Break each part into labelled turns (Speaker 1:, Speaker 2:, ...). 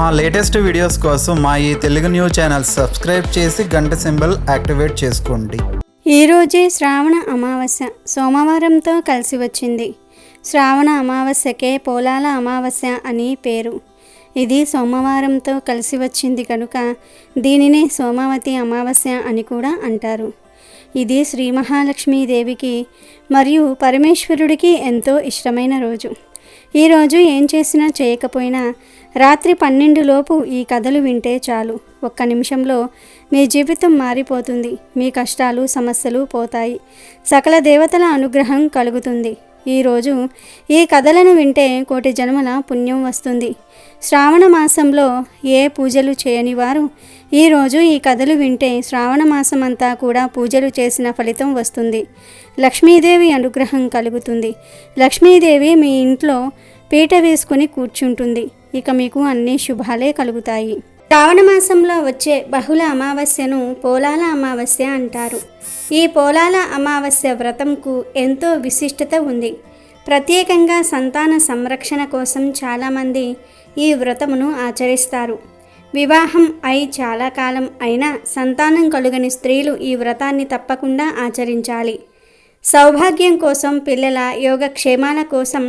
Speaker 1: మా latest videos కోసం మా ఈ తెలుగు న్యూస్ ఛానల్ సబ్స్క్రైబ్ చేసి గంట సింబల్ యాక్టివేట్ చేసుకోండి.
Speaker 2: ఈరోజే శ్రావణ అమావాస్య సోమవారంతో కలిసి వచ్చింది. శ్రావణ అమావాస్యకే పోలాల అమావాస్య అని పేరు. ఇది సోమవారంతో కలిసి వచ్చింది కనుక దీనిని సోమావతి అమావాస్య అని కూడా అంటారు. ఇది శ్రీ మహాలక్ష్మీదేవికి మరియు పరమేశ్వరుడికి ఎంతో ఇష్టమైన రోజు. ఈరోజు ఏం చేసినా చేయకపోయినా రాత్రి 12 లోపు ఈ కథలు వింటే చాలు. ఒక్క నిమిషంలో మీ జీవితం మారిపోతుంది. మీ కష్టాలు సమస్యలు పోతాయి. సకల దేవతల అనుగ్రహం కలుగుతుంది. ఈరోజు ఈ కథలను వింటే కోటి జన్మల పుణ్యం వస్తుంది. శ్రావణ మాసంలో ఏ పూజలు చేయని వారు ఈరోజు ఈ కథలు వింటే శ్రావణ మాసం అంతా కూడా పూజలు చేసిన ఫలితం వస్తుంది. లక్ష్మీదేవి అనుగ్రహం కలుగుతుంది. లక్ష్మీదేవి మీ ఇంట్లో పీట వేసుకుని కూర్చుంటుంది. ఇక మీకు అన్ని శుభాలే కలుగుతాయి. శ్రావణ మాసంలో వచ్చే బహుళ అమావాస్యను పోలాల అమావాస్య అంటారు. ఈ పోలాల అమావాస్య వ్రతంకు ఎంతో విశిష్టత ఉంది. ప్రత్యేకంగా సంతాన సంరక్షణ కోసం చాలామంది ఈ వ్రతమును ఆచరిస్తారు. వివాహం అయి చాలా కాలం అయినా సంతానం కలుగని స్త్రీలు ఈ వ్రతాన్ని తప్పకుండా ఆచరించాలి. సౌభాగ్యం కోసం, పిల్లల యోగక్షేమాల కోసం,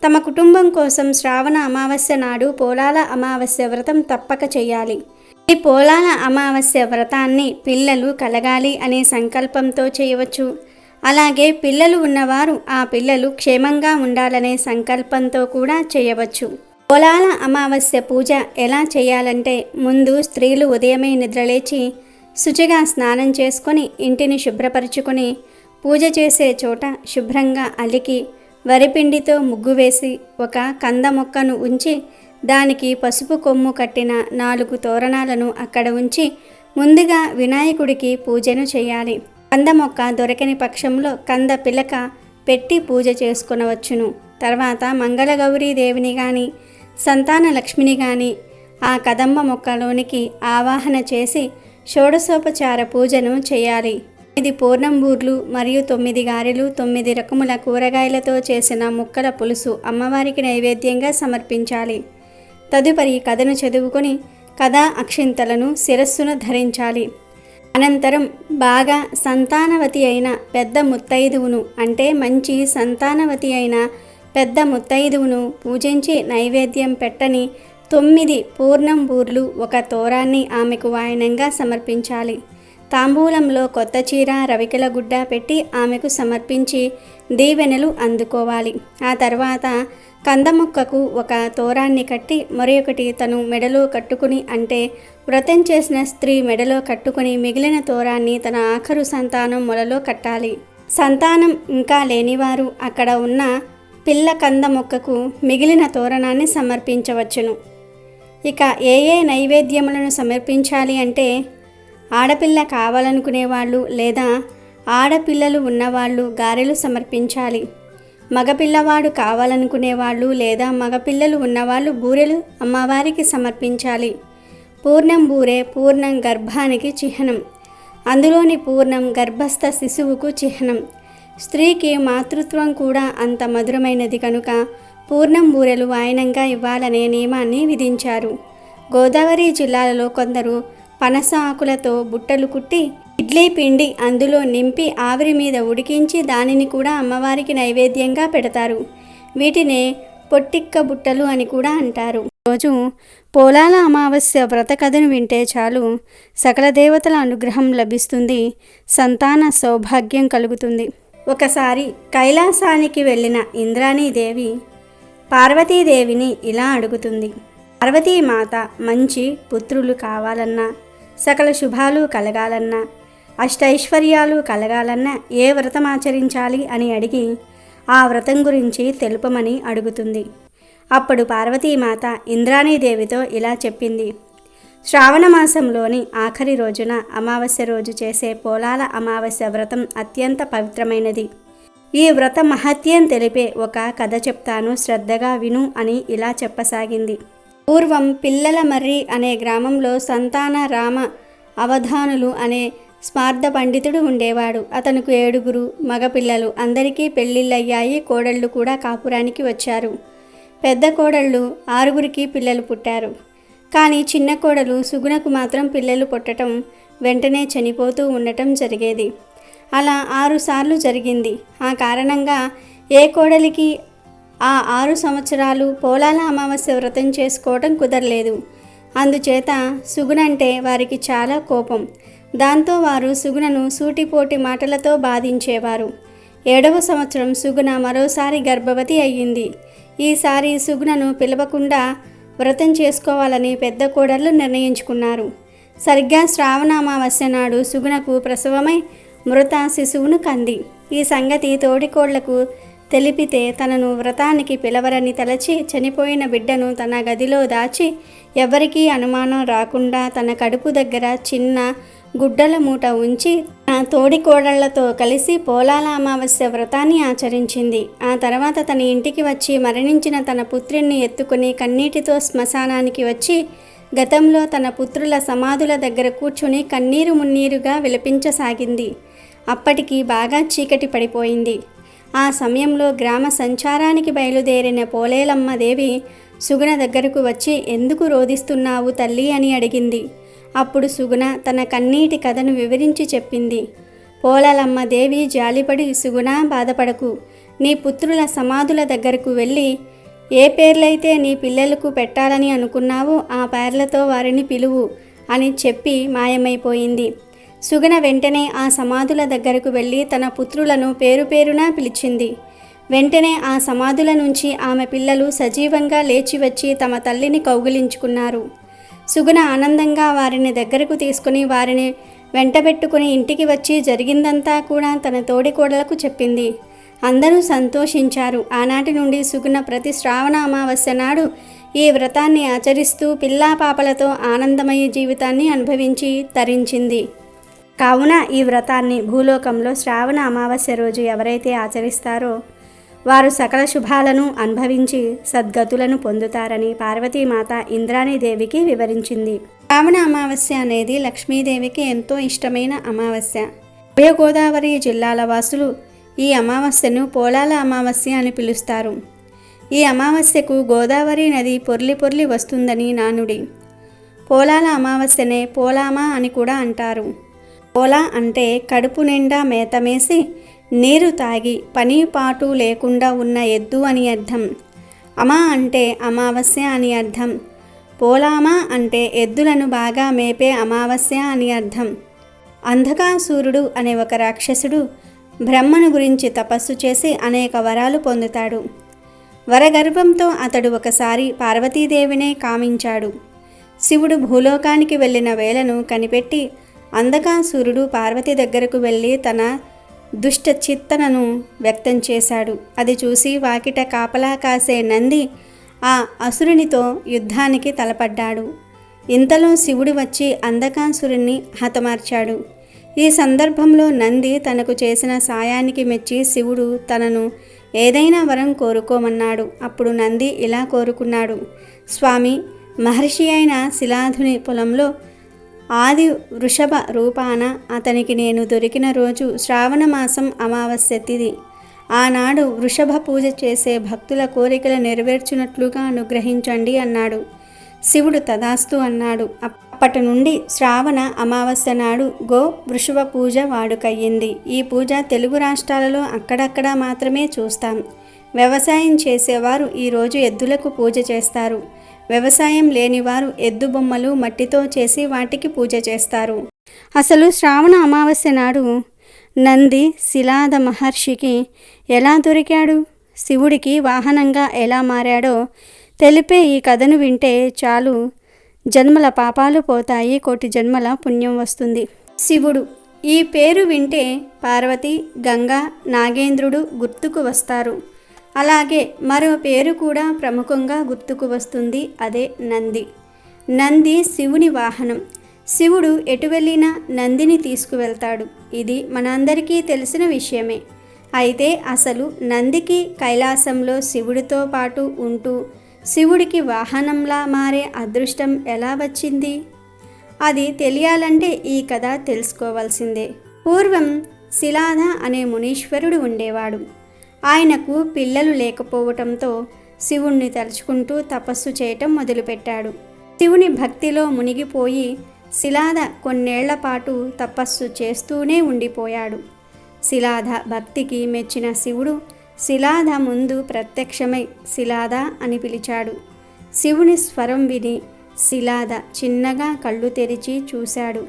Speaker 2: తమ కుటుంబం కోసం శ్రావణ అమావాస్య నాడు పోలాల అమావాస్య వ్రతం తప్పక చేయాలి. ఈ పోలాల అమావాస్య వ్రతాన్ని పిల్లలు కలగాలి అనే సంకల్పంతో చేయవచ్చు. అలాగే పిల్లలు ఉన్నవారు ఆ పిల్లలు క్షేమంగా ఉండాలనే సంకల్పంతో కూడా చేయవచ్చు. పోలాల అమావాస్య పూజ ఎలా చేయాలంటే ముందు స్త్రీలు ఉదయమే నిద్రలేచి శుచిగా స్నానం చేసుకొని ఇంటిని శుభ్రపరుచుకొని పూజ చేసే చోట శుభ్రంగా అలికి వరిపిండితో ముగ్గు వేసి ఒక కంద మొక్కను ఉంచి దానికి పసుపు కొమ్ము కట్టిన 4 తోరణాలను అక్కడ ఉంచి ముందుగా వినాయకుడికి పూజను చేయాలి. కంద మొక్క దొరకని పక్షంలో కంద పిలక పెట్టి పూజ చేసుకొనవచ్చును. తర్వాత మంగళగౌరీ దేవిని కానీ సంతాన లక్ష్మిని కానీ ఆ కదంబ మొక్కలోనికి ఆవాహన చేసి షోడశోపచార పూజను చేయాలి. 9 పూర్ణంబూర్లు మరియు 9 గారెలు, 9 రకముల కూరగాయలతో చేసిన ముక్కల పులుసు అమ్మవారికి నైవేద్యంగా సమర్పించాలి. తదుపరి కథను చదువుకొని కథా అక్షింతలను శిరస్సును ధరించాలి. అనంతరం బాగా సంతానవతి అయిన పెద్ద ముత్తైదువును అంటే మంచి సంతానవతి అయిన పెద్ద ముత్తైదువును పూజించి నైవేద్యం పెట్టని 9 పూర్ణంబూర్లు, 1 తోరాన్ని ఆమెకు వాయనంగా సమర్పించాలి. తాంబూలంలో కొత్త చీర, రవికెల గుడ్డ పెట్టి ఆమెకు సమర్పించి దీవెనలు అందుకోవాలి. ఆ తర్వాత కందముక్కకు 1 తోరాన్ని కట్టి మరొకటి తను మెడలో కట్టుకుని అంటే వ్రతం చేసిన స్త్రీ మెడలో కట్టుకుని మిగిలిన తోరాన్ని తన ఆఖరు సంతానం మొలలో కట్టాలి. సంతానం ఇంకా లేనివారు అక్కడ ఉన్న పిల్ల కంద మొక్కకు మిగిలిన తోరణాన్ని సమర్పించవచ్చును. ఇక ఏ నైవేద్యములను సమర్పించాలి అంటే ఆడపిల్ల కావాలనుకునేవాళ్ళు లేదా ఆడపిల్లలు ఉన్నవాళ్ళు గారెలు సమర్పించాలి. మగపిల్లవాడు కావాలనుకునేవాళ్ళు లేదా మగపిల్లలు ఉన్నవాళ్ళు బూరెలు అమ్మవారికి సమర్పించాలి. పూర్ణం బూరె పూర్ణం గర్భానికి చిహ్నం. అందులోని పూర్ణం గర్భస్థ శిశువుకు చిహ్నం. స్త్రీకి మాతృత్వం కూడా అంత మధురమైనది కనుక పూర్ణం బూరెలు వాయనంగా ఇవ్వాలనే నియమాన్ని విధించారు. గోదావరి జిల్లాలలో కొందరు పనస ఆకులతో బుట్టలు కుట్టి ఇడ్లీ పిండి అందులో నింపి ఆవిరి మీద ఉడికించి దానిని కూడా అమ్మవారికి నైవేద్యంగా పెడతారు. వీటినే పొట్టిక్క బుట్టలు అని కూడా అంటారు. రోజు పోలాల అమావాస్య వ్రత కథను వింటే చాలు సకల దేవతల అనుగ్రహం లభిస్తుంది. సంతాన సౌభాగ్యం కలుగుతుంది. ఒకసారి కైలాసానికి వెళ్ళిన ఇంద్రాణీదేవి పార్వతీదేవిని ఇలా అడుగుతుంది. పార్వతీమాత మంచి పుత్రులు కావాలన్నా, సకల శుభాలు కలగాలన్నా, అష్టైశ్వర్యాలు కలగాలన్నా ఏ వ్రతం ఆచరించాలి అని అడిగి ఆ వ్రతం గురించి తెలుపమని అడుగుతుంది. అప్పుడు పార్వతీమాత ఇంద్రాణీదేవితో ఇలా చెప్పింది. శ్రావణ మాసంలోని ఆఖరి రోజున అమావాస్య రోజు చేసే పోలాల అమావాస్య వ్రతం అత్యంత పవిత్రమైనది. ఈ వ్రత మహత్యం తెలిపే ఒక కథ చెప్తాను, శ్రద్ధగా విను అని ఇలా చెప్పసాగింది. పూర్వం పిల్లల మర్రి అనే గ్రామంలో సంతాన రామ అవధానులు అనే స్మార్త పండితుడు ఉండేవాడు. అతనికి 7 మగపిల్లలు. అందరికీ పెళ్ళిళ్ళయ్యాయి. కోడళ్ళు కూడా కాపురానికి వచ్చారు. పెద్ద కోడళ్ళు 6 పిల్లలు పుట్టారు. కానీ చిన్న కోడలు సుగుణకు మాత్రం పిల్లలు పుట్టడం, వెంటనే చనిపోతూ ఉండటం జరిగేది. అలా 6 సార్లు జరిగింది. ఆ కారణంగా ఏ కోడలికి ఆ 6 సంవత్సరాలు పోలాల అమావాస్య వ్రతం చేసుకోవడం కుదరలేదు. అందుచేత సుగుణ అంటే వారికి చాలా కోపం. దాంతో వారు సుగుణను సూటిపోటి మాటలతో బాధించేవారు. 7వ సంవత్సరం సుగుణ మరోసారి గర్భవతి అయ్యింది. ఈసారి సుగుణను పిలవకుండా వ్రతం చేసుకోవాలని పెద్ద కోడళ్ళు నిర్ణయించుకున్నారు. సరిగ్గా శ్రావణ అమావాస్య నాడు సుగుణకు ప్రసవమై మృత శిశువును కంది. ఈ సంగతి తోడికోళ్లకు తెలిపితే తనను వ్రతానికి పిలవరని తలచి చనిపోయిన బిడ్డను తన గదిలో దాచి ఎవరికీ అనుమానం రాకుండా తన కడుపు దగ్గర చిన్న గుడ్డల మూట ఉంచి ఆ తోడికోడళ్లతో కలిసి పోలాల అమావాస్య వ్రతాన్ని ఆచరించింది. ఆ తర్వాత తన ఇంటికి వచ్చి మరణించిన తన పుత్రుణ్ణి ఎత్తుకుని కన్నీటితో శ్మశానానికి వచ్చి గతంలో తన పుత్రుల సమాధుల దగ్గర కూర్చుని కన్నీరు మున్నీరుగా విలపించసాగింది. అప్పటికి బాగా చీకటి పడిపోయింది. ఆ సమయంలో గ్రామ సంచారానికి బయలుదేరిన పోలేలమ్మ దేవి సుగుణ దగ్గరకు వచ్చి, ఎందుకు రోదిస్తున్నావు తల్లి అని అడిగింది. అప్పుడు సుగుణ తన కన్నీటి కథను వివరించి చెప్పింది. పోలేలమ్మ దేవి జాలిపడి, సుగుణ బాధపడకు, నీ పుత్రుల సమాధుల దగ్గరకు వెళ్ళి ఏ పేర్లైతే నీ పిల్లలకు పెట్టాలని అనుకున్నావో ఆ పేర్లతో వారిని పిలువు అని చెప్పి మాయమైపోయింది. సుగుణ వెంటనే ఆ సమాధుల దగ్గరకు వెళ్ళి తన పుత్రులను పేరు పేరున పిలిచింది. వెంటనే ఆ సమాధుల నుంచి ఆమె పిల్లలు సజీవంగా లేచి వచ్చి తమ తల్లిని కౌగిలించుకున్నారు. సుగుణ ఆనందంగా వారిని దగ్గరకు తీసుకుని వారిని వెంటబెట్టుకుని ఇంటికి వచ్చి జరిగిందంతా కూడా తన తోడికోడలకు చెప్పింది. అందరూ సంతోషించారు. ఆనాటి నుండి సుగుణ ప్రతి శ్రావణ అమావాస్య నాడు ఈ వ్రతాన్ని ఆచరిస్తూ పిల్లా పాపలతో ఆనందమయ జీవితాన్ని అనుభవించి తరించింది. కావున ఈ వ్రతాన్ని భూలోకంలో శ్రావణ అమావాస్య రోజు ఎవరైతే ఆచరిస్తారో వారు సకల శుభాలను అనుభవించి సద్గతులను పొందుతారని పార్వతీమాత ఇంద్రాణీదేవికి వివరించింది. శ్రావణ అమావాస్య అనేది లక్ష్మీదేవికి ఎంతో ఇష్టమైన అమావాస్య. ఉభయ గోదావరి జిల్లాల వాసులు ఈ అమావాస్యను పోలాల అమావాస్య అని పిలుస్తారు. ఈ అమావాస్యకు గోదావరి నది పొర్లి పొర్లి వస్తుందని నానుడి. పోలాల అమావాస్యనే పోలామా అని కూడా అంటారు. పోలా అంటే కడుపు నిండా మేతమేసి నీరు తాగి పని పాటు లేకుండా ఉన్న ఎద్దు అని అర్థం. అమా అంటే అమావాస్య అని అర్థం. పోలామా అంటే ఎద్దులను బాగా మేపే అమావాస్య అని అర్థం. అంధకాసురుడు అనే ఒక రాక్షసుడు బ్రహ్మను గురించి తపస్సు చేసి అనేక వరాలు పొందుతాడు. వరగర్భంతో అతడు ఒకసారి పార్వతీదేవినే కామించాడు. శివుడు భూలోకానికి వెళ్ళిన వేళను కనిపెట్టి అంధకాసురుడు పార్వతి దగ్గరకు వెళ్ళి తన దుష్ట చిత్తనను వ్యక్తం చేశాడు. అది చూసి వాకిట కాపలా కాసే నంది ఆ అసురునితో యుద్ధానికి తలపడ్డాడు. ఇంతలో శివుడు వచ్చి అంధకాసురుణ్ణి హతమార్చాడు. ఈ సందర్భంలో నంది తనకు చేసిన సాయానికి మెచ్చి శివుడు తనను ఏదైనా వరం కోరుకోమన్నాడు. అప్పుడు నంది ఇలా కోరుకున్నాడు. స్వామి, మహర్షి అయిన శిలాధుని పొలంలో ఆది వృషభ రూపాన అతనికి నేను దొరికిన రోజు శ్రావణ మాసం అమావాస్య తిథి. ఆనాడు వృషభ పూజ చేసే భక్తుల కోరికలు నెరవేర్చున్నట్లుగా అనుగ్రహించండి అన్నాడు. శివుడు తదాస్తు అన్నాడు. అప్పటి నుండి శ్రావణ అమావాస్య నాడు గో వృషభ పూజ వాడుకయ్యింది. ఈ పూజ తెలుగు రాష్ట్రాలలో అక్కడక్కడ మాత్రమే చూస్తాం. వ్యవసాయం చేసేవారు ఈరోజు ఎద్దులకు పూజ చేస్తారు. వ్యవసాయం లేనివారు ఎద్దు బొమ్మలు మట్టితో చేసి వాటికి పూజ చేస్తారు. అసలు శ్రావణ అమావాస్య నాడు నంది శిలాద మహర్షికి ఎలా దొరికాడు, శివుడికి వాహనంగా ఎలా మారాడో తెలిపే ఈ కథను వింటే చాలు జన్మల పాపాలు పోతాయి, కోటి జన్మల పుణ్యం వస్తుంది. శివుడు ఈ పేరు వింటే పార్వతి, గంగా, నాగేంద్రుడు గుర్తుకు వస్తారు. అలాగే మరో పేరు కూడా ప్రముఖంగా గుర్తుకు వస్తుంది, అదే నంది. నంది శివుని వాహనం. శివుడు ఎటు వెళ్ళినా నందిని తీసుకువెళ్తాడు. ఇది మనందరికీ తెలిసిన విషయమే. అయితే అసలు నందికి కైలాసంలో శివుడితో పాటు ఉంటూ శివుడికి వాహనంలా మారే అదృష్టం ఎలా వచ్చింది? అది తెలియాలంటే ఈ కథ తెలుసుకోవాల్సిందే. పూర్వం శిలాద అనే మునీశ్వరుడు ఉండేవాడు. ఆయనకు పిల్లలు లేకపోవటంతో శివుణ్ణి తలుచుకుంటూ తపస్సు చేయటం మొదలుపెట్టాడు. శివుని భక్తిలో మునిగిపోయి శిలాద కొన్నేళ్ల పాటు తపస్సు చేస్తూనే ఉండిపోయాడు. శిలాద భక్తికి మెచ్చిన శివుడు శిలాద ముందు ప్రత్యక్షమై శిలాద అని పిలిచాడు. శివుని స్వరం విని శిలాద చిన్నగా కళ్ళు తెరిచి చూశాడు.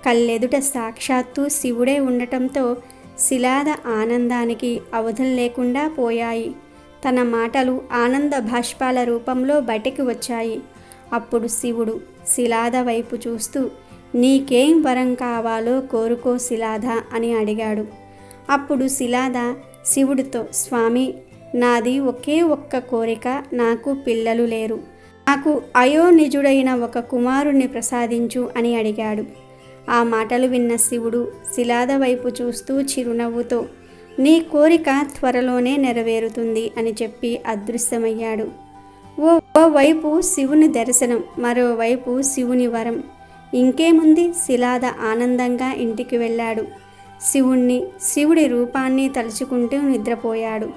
Speaker 2: కళ్ళెదుట సాక్షాత్తు శివుడే ఉండటంతో శిలాద ఆనందానికి అవధులు లేకుండా పోయాయి. తన మాటలు ఆనంద భాష్పాల రూపంలో బయటికి వచ్చాయి. అప్పుడు శివుడు శిలాద వైపు చూస్తూ, నీకేం వరం కావాలో కోరుకో శిలాద అని అడిగాడు. అప్పుడు శిలాద శివుడితో, స్వామి, నాది ఒకే ఒక్క కోరిక, నాకు పిల్లలు లేరు, నాకు అయోనిజుడైన ఒక కుమారుణ్ణి ప్రసాదించు అని అడిగాడు. ఆ మాటలు విన్న శివుడు శిలాద వైపు చూస్తూ చిరునవ్వుతో, నీ కోరిక త్వరలోనే నెరవేరుతుంది అని చెప్పి అదృశ్యమయ్యాడు. ఓవైపు శివుని దర్శనం, మరోవైపు శివుని వరం. ఇంకేముంది, శిలాద ఆనందంగా ఇంటికి వెళ్ళాడు. శివుడి రూపాన్ని తలుచుకుంటూ నిద్రపోయాడు.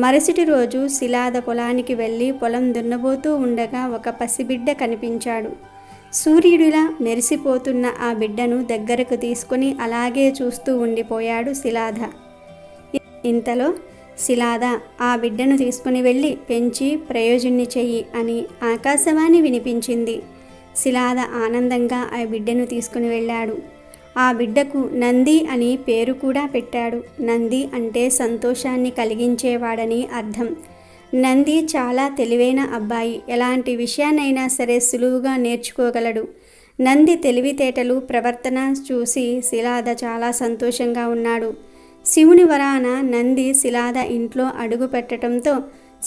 Speaker 2: మరుసటి రోజు శిలాద పొలానికి వెళ్ళి పొలం దున్నబోతూ ఉండగా ఒక పసిబిడ్డ కనిపించాడు. సూర్యుడిలా మెరిసిపోతున్న ఆ బిడ్డను దగ్గరకు తీసుకుని అలాగే చూస్తూ ఉండిపోయాడు శిలాద. ఇంతలో శిలాద ఆ బిడ్డను తీసుకుని వెళ్ళి పెంచి ప్రయోజన్ని చెయ్యి అని ఆకాశవాణి వినిపించింది. శిలాద ఆనందంగా ఆ బిడ్డను తీసుకుని వెళ్ళాడు. ఆ బిడ్డకు నంది అని పేరు కూడా పెట్టాడు. నంది అంటే సంతోషాన్ని కలిగించేవాడని అర్థం. నంది చాలా తెలివైన అబ్బాయి, ఎలాంటి విషయాన్నైనా సరే సులువుగా నేర్చుకోగలడు. నంది తెలివితేటలు, ప్రవర్తన చూసి శిలాద చాలా సంతోషంగా ఉన్నాడు. శివుని వరాన నంది శిలాద ఇంట్లో అడుగు పెట్టడంతో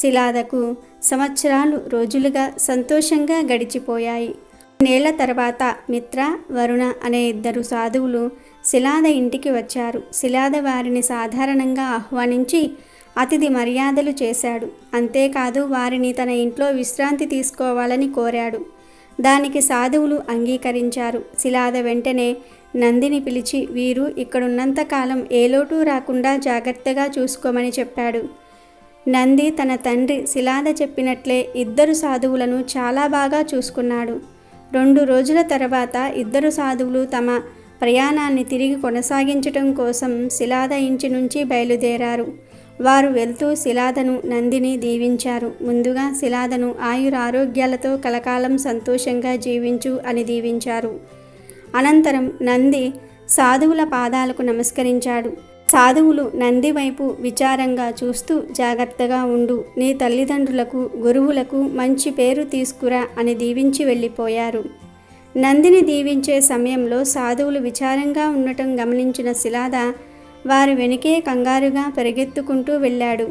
Speaker 2: శిలాదకు సంవత్సరాలు రోజులుగా సంతోషంగా గడిచిపోయాయి. నేళ్ల తర్వాత మిత్ర, వరుణ అనే ఇద్దరు సాధువులు శిలాద ఇంటికి వచ్చారు. శిలాద వారిని సాధారణంగా ఆహ్వానించి అతిథి మర్యాదలు చేశాడు. అంతేకాదు వారిని తన ఇంట్లో విశ్రాంతి తీసుకోవాలని కోరాడు. దానికి సాధువులు అంగీకరించారు. శిలాద వెంటనే నందిని పిలిచి వీరు ఇక్కడున్నంతకాలం ఏ లోటు రాకుండా జాగ్రత్తగా చూసుకోమని చెప్పాడు. నంది తన తండ్రి శిలాద చెప్పినట్లే ఇద్దరు సాధువులను చాలా బాగా చూసుకున్నాడు. 2 రోజుల తర్వాత ఇద్దరు సాధువులు తమ ప్రయాణాన్ని తిరిగి కొనసాగించటం కోసం శిలాద ఇంటి నుంచి బయలుదేరారు. వారు వెళ్తూ శిలాదను, నందిని దీవించారు. ముందుగా శిలాదను ఆయురారోగ్యాలతో కలకాలం సంతోషంగా జీవించు అని దీవించారు. అనంతరం నంది సాధువుల పాదాలకు నమస్కరించాడు. సాధువులు నంది వైపు విచారంగా చూస్తూ, జాగ్రత్తగా ఉండు, నీ తల్లిదండ్రులకు, గురువులకు మంచి పేరు తీసుకురా అని దీవించి వెళ్ళిపోయారు. నందిని దీవించే సమయంలో సాధువులు విచారంగా ఉండటం గమనించిన శిలాద వారి వెనుకే కంగారుగా పరిగెత్తుకుంటూ వెళ్ళాడు.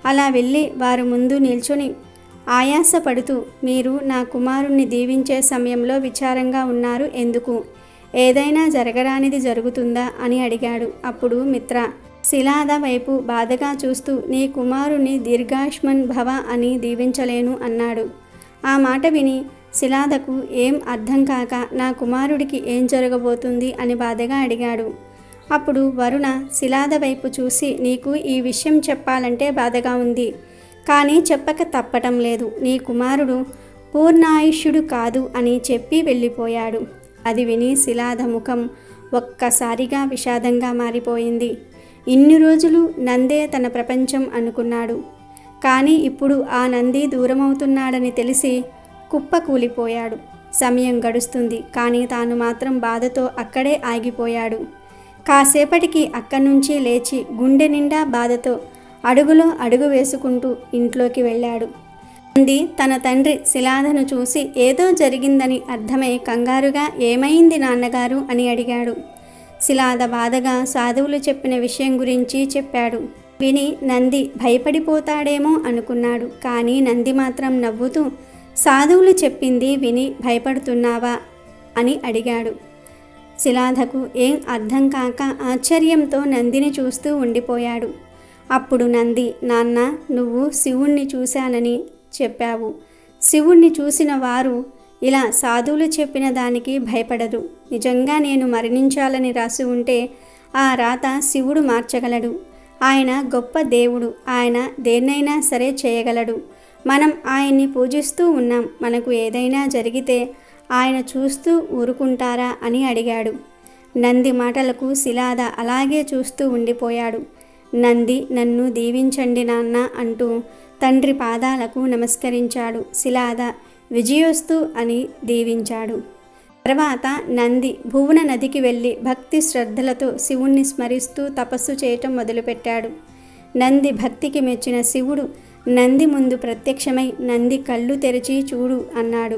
Speaker 2: అలా వెళ్ళి వారు ముందు నిల్చొని ఆయాసపడుతూ, మీరు నా కుమారుణ్ణి దీవించే సమయంలో విచారంగా ఉన్నారు ఎందుకు? ఏదైనా జరగరానిది జరుగుతుందా అని అడిగాడు. అప్పుడు మిత్ర శిలాద వైపు బాధగా చూస్తూ, నీ కుమారుని దీర్ఘాష్మన్ భవ అని దీవించలేను అన్నాడు. ఆ మాట విని శిలాదకు ఏం అర్థం కాక, నా కుమారుడికి ఏం జరగబోతుంది అని బాధగా అడిగాడు. అప్పుడు వరుణ శిలాద వైపు చూసి, నీకు ఈ విషయం చెప్పాలంటే బాధగా ఉంది, కానీ చెప్పక తప్పటం లేదు. నీ కుమారుడు పూర్ణాయుష్యుడు కాదు అని చెప్పి వెళ్ళిపోయాడు. అది విని శిలాద ముఖం ఒక్కసారిగా విషాదంగా మారిపోయింది. ఇన్ని రోజులు నందే తన ప్రపంచం అనుకున్నాడు. కానీ ఇప్పుడు ఆ నంది దూరమవుతున్నాడని తెలిసి కుప్పకూలిపోయాడు. సమయం గడుస్తుంది, కానీ తాను మాత్రం బాధతో అక్కడే ఆగిపోయాడు. కాసేపటికి అక్కడి నుంచి లేచి గుండె నిండా బాధతో అడుగులో అడుగు వేసుకుంటూ ఇంట్లోకి వెళ్ళాడు. నంది తన తండ్రి శిలాదను చూసి ఏదో జరిగిందని అర్థమై కంగారుగా, ఏమైంది నాన్నగారు అని అడిగాడు. శిలాద బాధగా సాధువులు చెప్పిన విషయం గురించి చెప్పాడు. విని నంది భయపడిపోతాడేమో అనుకున్నాడు. కానీ నంది మాత్రం నవ్వుతూ, సాధువులు చెప్పింది విని భయపడుతున్నావా అని అడిగాడు. శిలాదకు ఏం అర్థం కాక ఆశ్చర్యంతో నందిని చూస్తూ ఉండిపోయాడు. అప్పుడు నంది, నాన్న, నువ్వు శివుణ్ణి చూశానని చెప్పావు. శివుణ్ణి చూసిన వారు ఇలా సాధువులు చెప్పిన దానికి భయపడరు. నిజంగా నేను మరణించాలని రాసి ఉంటే ఆ రాత శివుడు మార్చగలడు. ఆయన గొప్ప దేవుడు, ఆయన దేన్నైనా సరే చేయగలడు. మనం ఆయన్ని పూజిస్తూ ఉన్నాం, మనకు ఏదైనా జరిగితే ఆయన చూస్తూ ఊరుకుంటారా అని అడిగాడు. నంది మాటలకు శిలాద అలాగే చూస్తూ ఉండిపోయాడు. నంది, నన్ను దీవించండి నాన్న అంటూ తండ్రి పాదాలకు నమస్కరించాడు. శిలాద విజయోస్తు అని దీవించాడు. తర్వాత నంది భువన నదికి వెళ్ళి భక్తి శ్రద్ధలతో శివుణ్ణి స్మరిస్తూ తపస్సు చేయటం మొదలుపెట్టాడు. నంది భక్తికి మెచ్చిన శివుడు నంది ముందు ప్రత్యక్షమై నంది కళ్ళు తెరిచి చూడు అన్నాడు.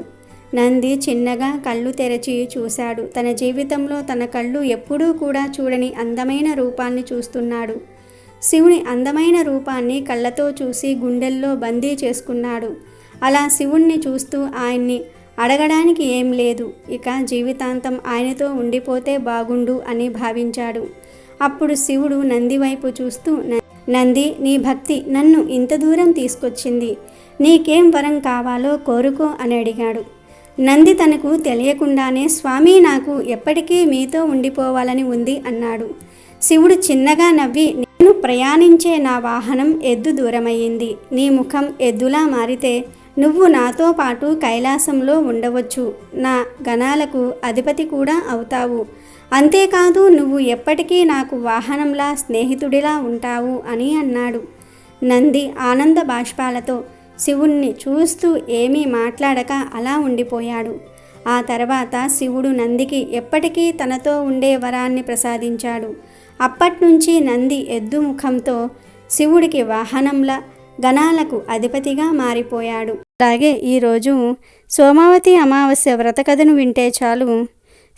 Speaker 2: నంది చిన్నగా కళ్ళు తెరచి చూశాడు. తన జీవితంలో తన కళ్ళు ఎప్పుడూ కూడా చూడని అందమైన రూపాన్ని చూస్తున్నాడు. శివుని అందమైన రూపాన్ని కళ్ళతో చూసి గుండెల్లో బందీ చేసుకున్నాడు. అలా శివుణ్ణి చూస్తూ ఆయన్ని అడగడానికి ఏం లేదు, ఇక జీవితాంతం ఆయనతో ఉండిపోతే బాగుండు అని భావించాడు. అప్పుడు శివుడు నంది వైపు చూస్తూ, నంది, నీ భక్తి నన్ను ఇంత దూరం తీసుకొచ్చింది, నీకేం వరం కావాలో కోరుకో అని అడిగాడు. నంది తనకు తెలియకుండానే, స్వామి, నాకు ఎప్పటికీ మీతో ఉండిపోవాలని ఉంది అన్నాడు. శివుడు చిన్నగా నవ్వి, నేను ప్రయాణించే నా వాహనం ఎద్దు దూరమయ్యింది, నీ ముఖం ఎద్దులా మారితే నువ్వు నాతో పాటు కైలాసంలో ఉండవచ్చు, నా గణాలకు అధిపతి కూడా అవుతావు, అంతేకాదు నువ్వు ఎప్పటికీ నాకు వాహనంలా స్నేహితుడిలా ఉంటావు అని అన్నాడు. నంది ఆనంద బాష్పాలతో శివుణ్ణి చూస్తూ ఏమీ మాట్లాడక అలా ఉండిపోయాడు. ఆ తర్వాత శివుడు నందికి ఎప్పటికీ తనతో ఉండే వరాన్ని ప్రసాదించాడు. అప్పట్నుంచి నంది ఎద్దు ముఖంతో శివుడికి వాహనంలా గణాలకు అధిపతిగా మారిపోయాడు. అలాగే ఈరోజు సోమావతి అమావాస్య వ్రత కథను వింటే చాలు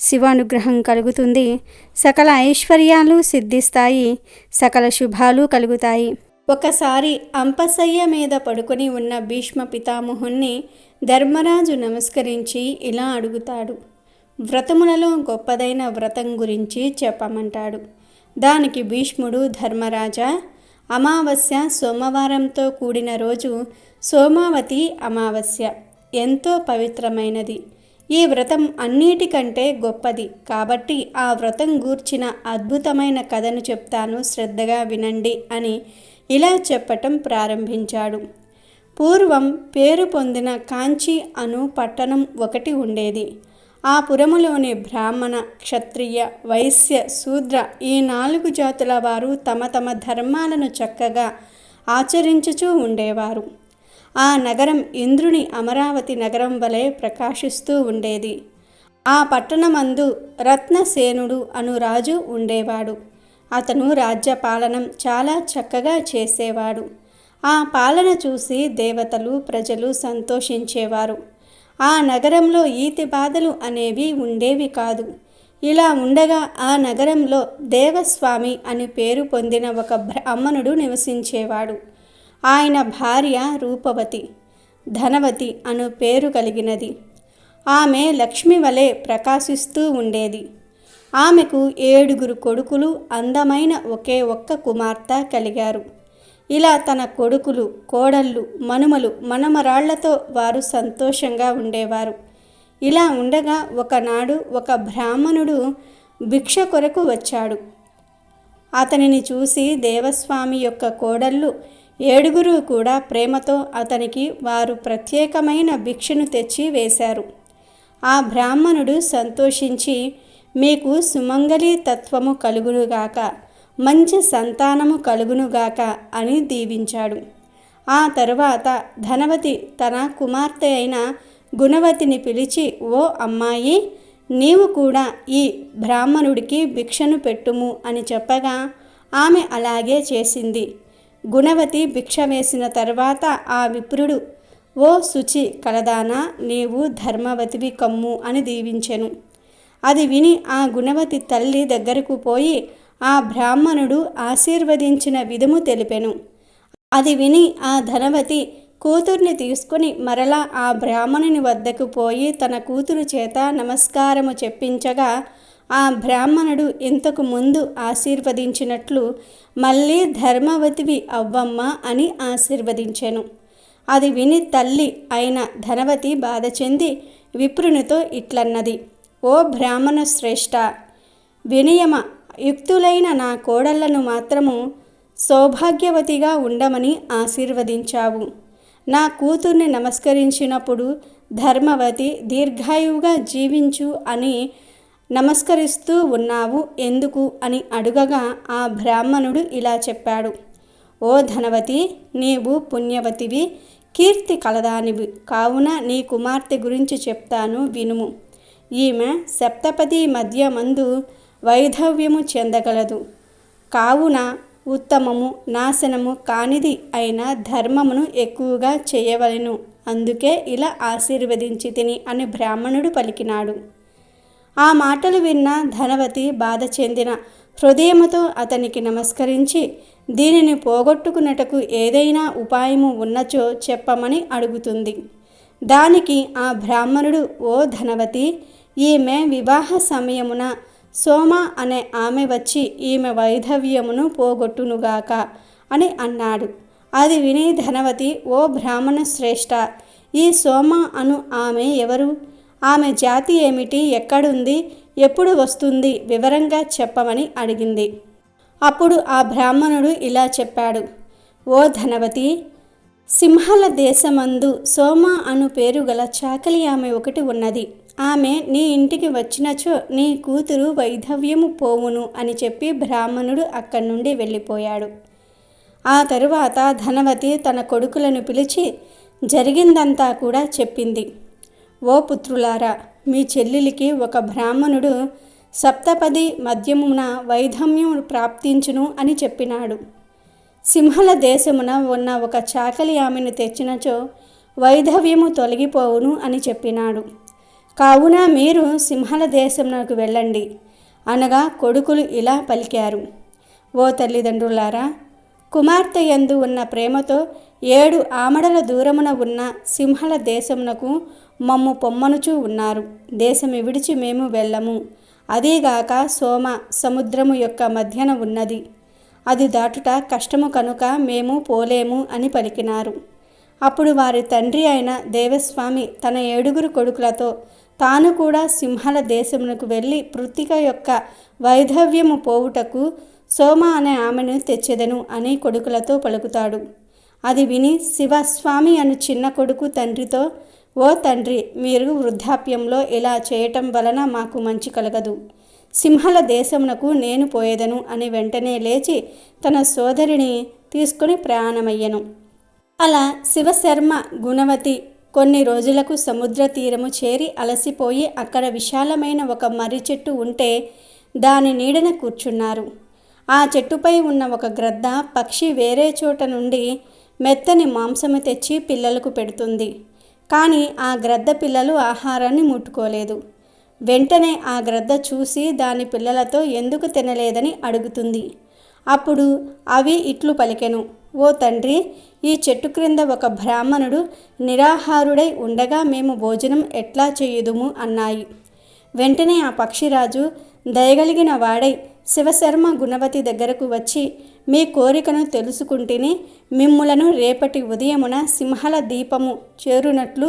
Speaker 2: శివానుగ్రహం కలుగుతుంది, సకల ఐశ్వర్యాలు సిద్ధిస్తాయి, సకల శుభాలు కలుగుతాయి. ఒకసారి అంపశయ్య మీద పడుకొని ఉన్న భీష్మ పితామహుణ్ణి ధర్మరాజు నమస్కరించి ఇలా అడుగుతాడు. వ్రతములలో గొప్పదైన వ్రతం గురించి చెప్పమంటాడు. దానికి భీష్ముడు, ధర్మరాజా, అమావాస్య సోమవారంతో కూడిన రోజు సోమావతి అమావాస్య ఎంతో పవిత్రమైనది. ఈ వ్రతం అన్నిటికంటే గొప్పది కాబట్టి ఆ వ్రతం గూర్చిన అద్భుతమైన కథను చెప్తాను, శ్రద్ధగా వినండి అని ఇలా చెప్పటం ప్రారంభించాడు. పూర్వం పేరు పొందిన కాంచి అను పట్టణం ఒకటి ఉండేది. ఆ పురములోని బ్రాహ్మణ, క్షత్రియ, వైశ్య, శూద్ర ఈ 4 జాతుల వారు తమ తమ ధర్మాలను చక్కగా ఆచరించుచూ ఉండేవారు. ఆ నగరం ఇంద్రుని అమరావతి నగరం వలె ప్రకాశిస్తూ ఉండేది. ఆ పట్టణమందు రత్నసేనుడు అను రాజు ఉండేవాడు. అతను రాజ్యపాలనం చాలా చక్కగా చేసేవాడు. ఆ పాలన చూసి దేవతలు, ప్రజలు సంతోషించేవారు. ఆ నగరంలో ఈతి బాధలు అనేవి ఉండేవి కాదు. ఇలా ఉండగా ఆ నగరంలో దేవస్వామి అని పేరు పొందిన ఒక బ్రాహ్మణుడు నివసించేవాడు. ఆయన భార్య రూపవతి, ధనవతి అను పేరు కలిగినది. ఆమె లక్ష్మి వలె ప్రకాశిస్తూ ఉండేది. ఆమెకు 7 కొడుకులు, అందమైన ఒకే ఒక్క కుమార్తె కలిగారు. ఇలా తన కొడుకులు, కోడళ్ళు, మనుమలు, మనమరాళ్లతో వారు సంతోషంగా ఉండేవారు. ఇలా ఉండగా ఒకనాడు ఒక బ్రాహ్మణుడు భిక్ష కొరకు వచ్చాడు. అతనిని చూసి దేవస్వామి యొక్క కోడళ్ళు 7 కూడా ప్రేమతో అతనికి వారు ప్రత్యేకమైన భిక్షను తెచ్చి వేశారు. ఆ బ్రాహ్మణుడు సంతోషించి, మీకు సుమంగళి తత్వము కలుగునుగాక, మంచి సంతానము కలుగునుగాక అని దీవించాడు. ఆ తరువాత ధనవతి తన కుమార్తె అయిన గుణవతిని పిలిచి, ఓ అమ్మాయి, నీవు కూడా ఈ బ్రాహ్మణుడికి భిక్షను పెట్టుము అని చెప్పగా ఆమె అలాగే చేసింది. గుణవతి భిక్ష వేసిన తర్వాత ఆ విప్రుడు, ఓ శుచి కలదానా, నీవు ధర్మవతివి కమ్ము అని దీవించెను. అది విని ఆ గుణవతి తల్లి దగ్గరకు పోయి ఆ బ్రాహ్మణుడు ఆశీర్వదించిన విధము తెలిపెను. అది విని ఆ ధనవతి కూతుర్ని తీసుకుని మరలా ఆ బ్రాహ్మణుని వద్దకు పోయి తన కూతురు చేత నమస్కారము చెప్పించగా ఆ బ్రాహ్మణుడు ఇంతకు ముందు ఆశీర్వదించినట్లు మళ్ళీ ధర్మవతివి అవ్వమ్మ అని ఆశీర్వదించెను. అది విని తల్లి అయిన ధనవతి బాధ చెంది విప్రునితో ఇట్లన్నది, ఓ బ్రాహ్మణ శ్రేష్ఠ, వినయమ యుక్తులైన నా కోడళ్లను మాత్రము సౌభాగ్యవతిగా ఉండమని ఆశీర్వదించావు. నా కూతుర్ని నమస్కరించినప్పుడు ధర్మవతి దీర్ఘాయువుగా జీవించు అని నమస్కరిస్తూ ఉన్నావు ఎందుకు అని అడుగగా ఆ బ్రాహ్మణుడు ఇలా చెప్పాడు. ఓ ధనవతి, నీవు పుణ్యవతివి, కీర్తి కలదానివి, కావున నీ కుమార్తె గురించి చెప్తాను వినుము. ఈమె సప్తపది మధ్య మందు వైధవ్యము చెందగలదు, కావున ఉత్తమము నాశనము కానిది అయిన ధర్మమును ఎక్కువగా చేయవలెను, అందుకే ఇలా ఆశీర్వదించి తిని అని బ్రాహ్మణుడు పలికినాడు. ఆ మాటలు విన్న ధనవతి బాధ చెందిన హృదయముతో అతనికి నమస్కరించి దీనిని పోగొట్టుకున్నటకు ఏదైనా ఉపాయము ఉన్నచో చెప్పమని అడుగుతుంది. దానికి ఆ బ్రాహ్మణుడు, ఓ ధనవతి, ఈమె వివాహ సమయమున సోమ అనే ఆమె వచ్చి ఈమె వైధవ్యమును పోగొట్టునుగాక అని అన్నాడు. అది విని ధనవతి, ఓ బ్రాహ్మణ శ్రేష్ఠ, ఈ సోమ అను ఆమె ఎవరు? ఆమె జాతి ఏమిటి? ఎక్కడుంది? ఎప్పుడు వస్తుంది? వివరంగా చెప్పమని అడిగింది. అప్పుడు ఆ బ్రాహ్మణుడు ఇలా చెప్పాడు. ఓ ధనవతి, సింహల దేశమందు సోమ అను పేరు గల చాకలి ఆమె ఒకటి ఉన్నది. ఆమె నీ ఇంటికి వచ్చినచో నీ కూతురు వైధవ్యము పోవును అని చెప్పి బ్రాహ్మణుడు అక్కడి నుండి వెళ్ళిపోయాడు. ఆ తరువాత ధనవతి తన కొడుకులను పిలిచి జరిగిందంతా కూడా చెప్పింది. ఓ పుత్రులారా, మీ చెల్లెలికి ఒక బ్రాహ్మణుడు సప్తపది మధ్యమున వైధవ్యము ప్రాప్తించును అని చెప్పినాడు. సింహల దేశమున ఉన్న ఒక చాకలి ఆమెను తెచ్చినచో వైధవ్యము తొలగిపోవును అని చెప్పినాడు. కావున మీరు సింహల దేశమునకు వెళ్ళండి అనగా కొడుకులు ఇలా పలికారు. ఓ తల్లిదండ్రులారా, కుమార్తె యందు ఉన్న ప్రేమతో 7 ఆమడల దూరమున ఉన్న సింహల దేశమునకు మమ్ము పొమ్మనుచూ ఉన్నారు. దేశము విడిచి మేము వెళ్ళము. అదీగాక సోమ సముద్రము యొక్క మధ్యన ఉన్నది, అది దాటుట కష్టము కనుక మేము పోలేము అని పలికినారు. అప్పుడు వారి తండ్రి అయిన దేవస్వామి తన 7 కొడుకులతో తాను కూడా సింహల దేశమునకు వెళ్ళి పృథిక యొక్క వైధవ్యము పోవుటకు సోమ అనే ఆమెను తెచ్చెదను అని కొడుకులతో పలుకుతాడు. అది విని శివస్వామి అను చిన్న కొడుకు తండ్రితో, ఓ తండ్రి, మీరు వృద్ధాప్యంలో ఇలా చేయటం వలన మాకు మంచి కలగదు. సింహల దేశమునకు నేను పోయేదను అని వెంటనే లేచి తన సోదరిని తీసుకుని ప్రయాణమయ్యను. అలా శివశర్మ గుణవతి కొన్ని రోజులకు సముద్ర తీరము చేరి అలసిపోయి అక్కడ విశాలమైన ఒక మర్రి చెట్టు ఉంటే దాని నీడన కూర్చున్నారు. ఆ చెట్టుపై ఉన్న ఒక గ్రద్ద పక్షి వేరే చోట నుండి మెత్తని మాంసము తెచ్చి పిల్లలకు పెడుతుంది. కానీ ఆ గ్రద్ద పిల్లలు ఆహారాన్ని ముట్టుకోలేదు. వెంటనే ఆ గ్రద్ద చూసి దాని పిల్లలతో ఎందుకు తినలేదని అడుగుతుంది. అప్పుడు అవి ఇట్లు పలికెను, ఓ తండ్రి, ఈ చెట్టు క్రింద ఒక బ్రాహ్మణుడు నిరాహారుడై ఉండగా మేము భోజనం ఎట్లా చేయుదుము అన్నాయి. వెంటనే ఆ పక్షిరాజు దయగలిగిన వాడై శివశర్మ గుణవతి దగ్గరకు వచ్చి, మీ కోరికను తెలుసుకుంటుని మిమ్ములను రేపటి ఉదయమున సింహల దీపము చేరునట్లు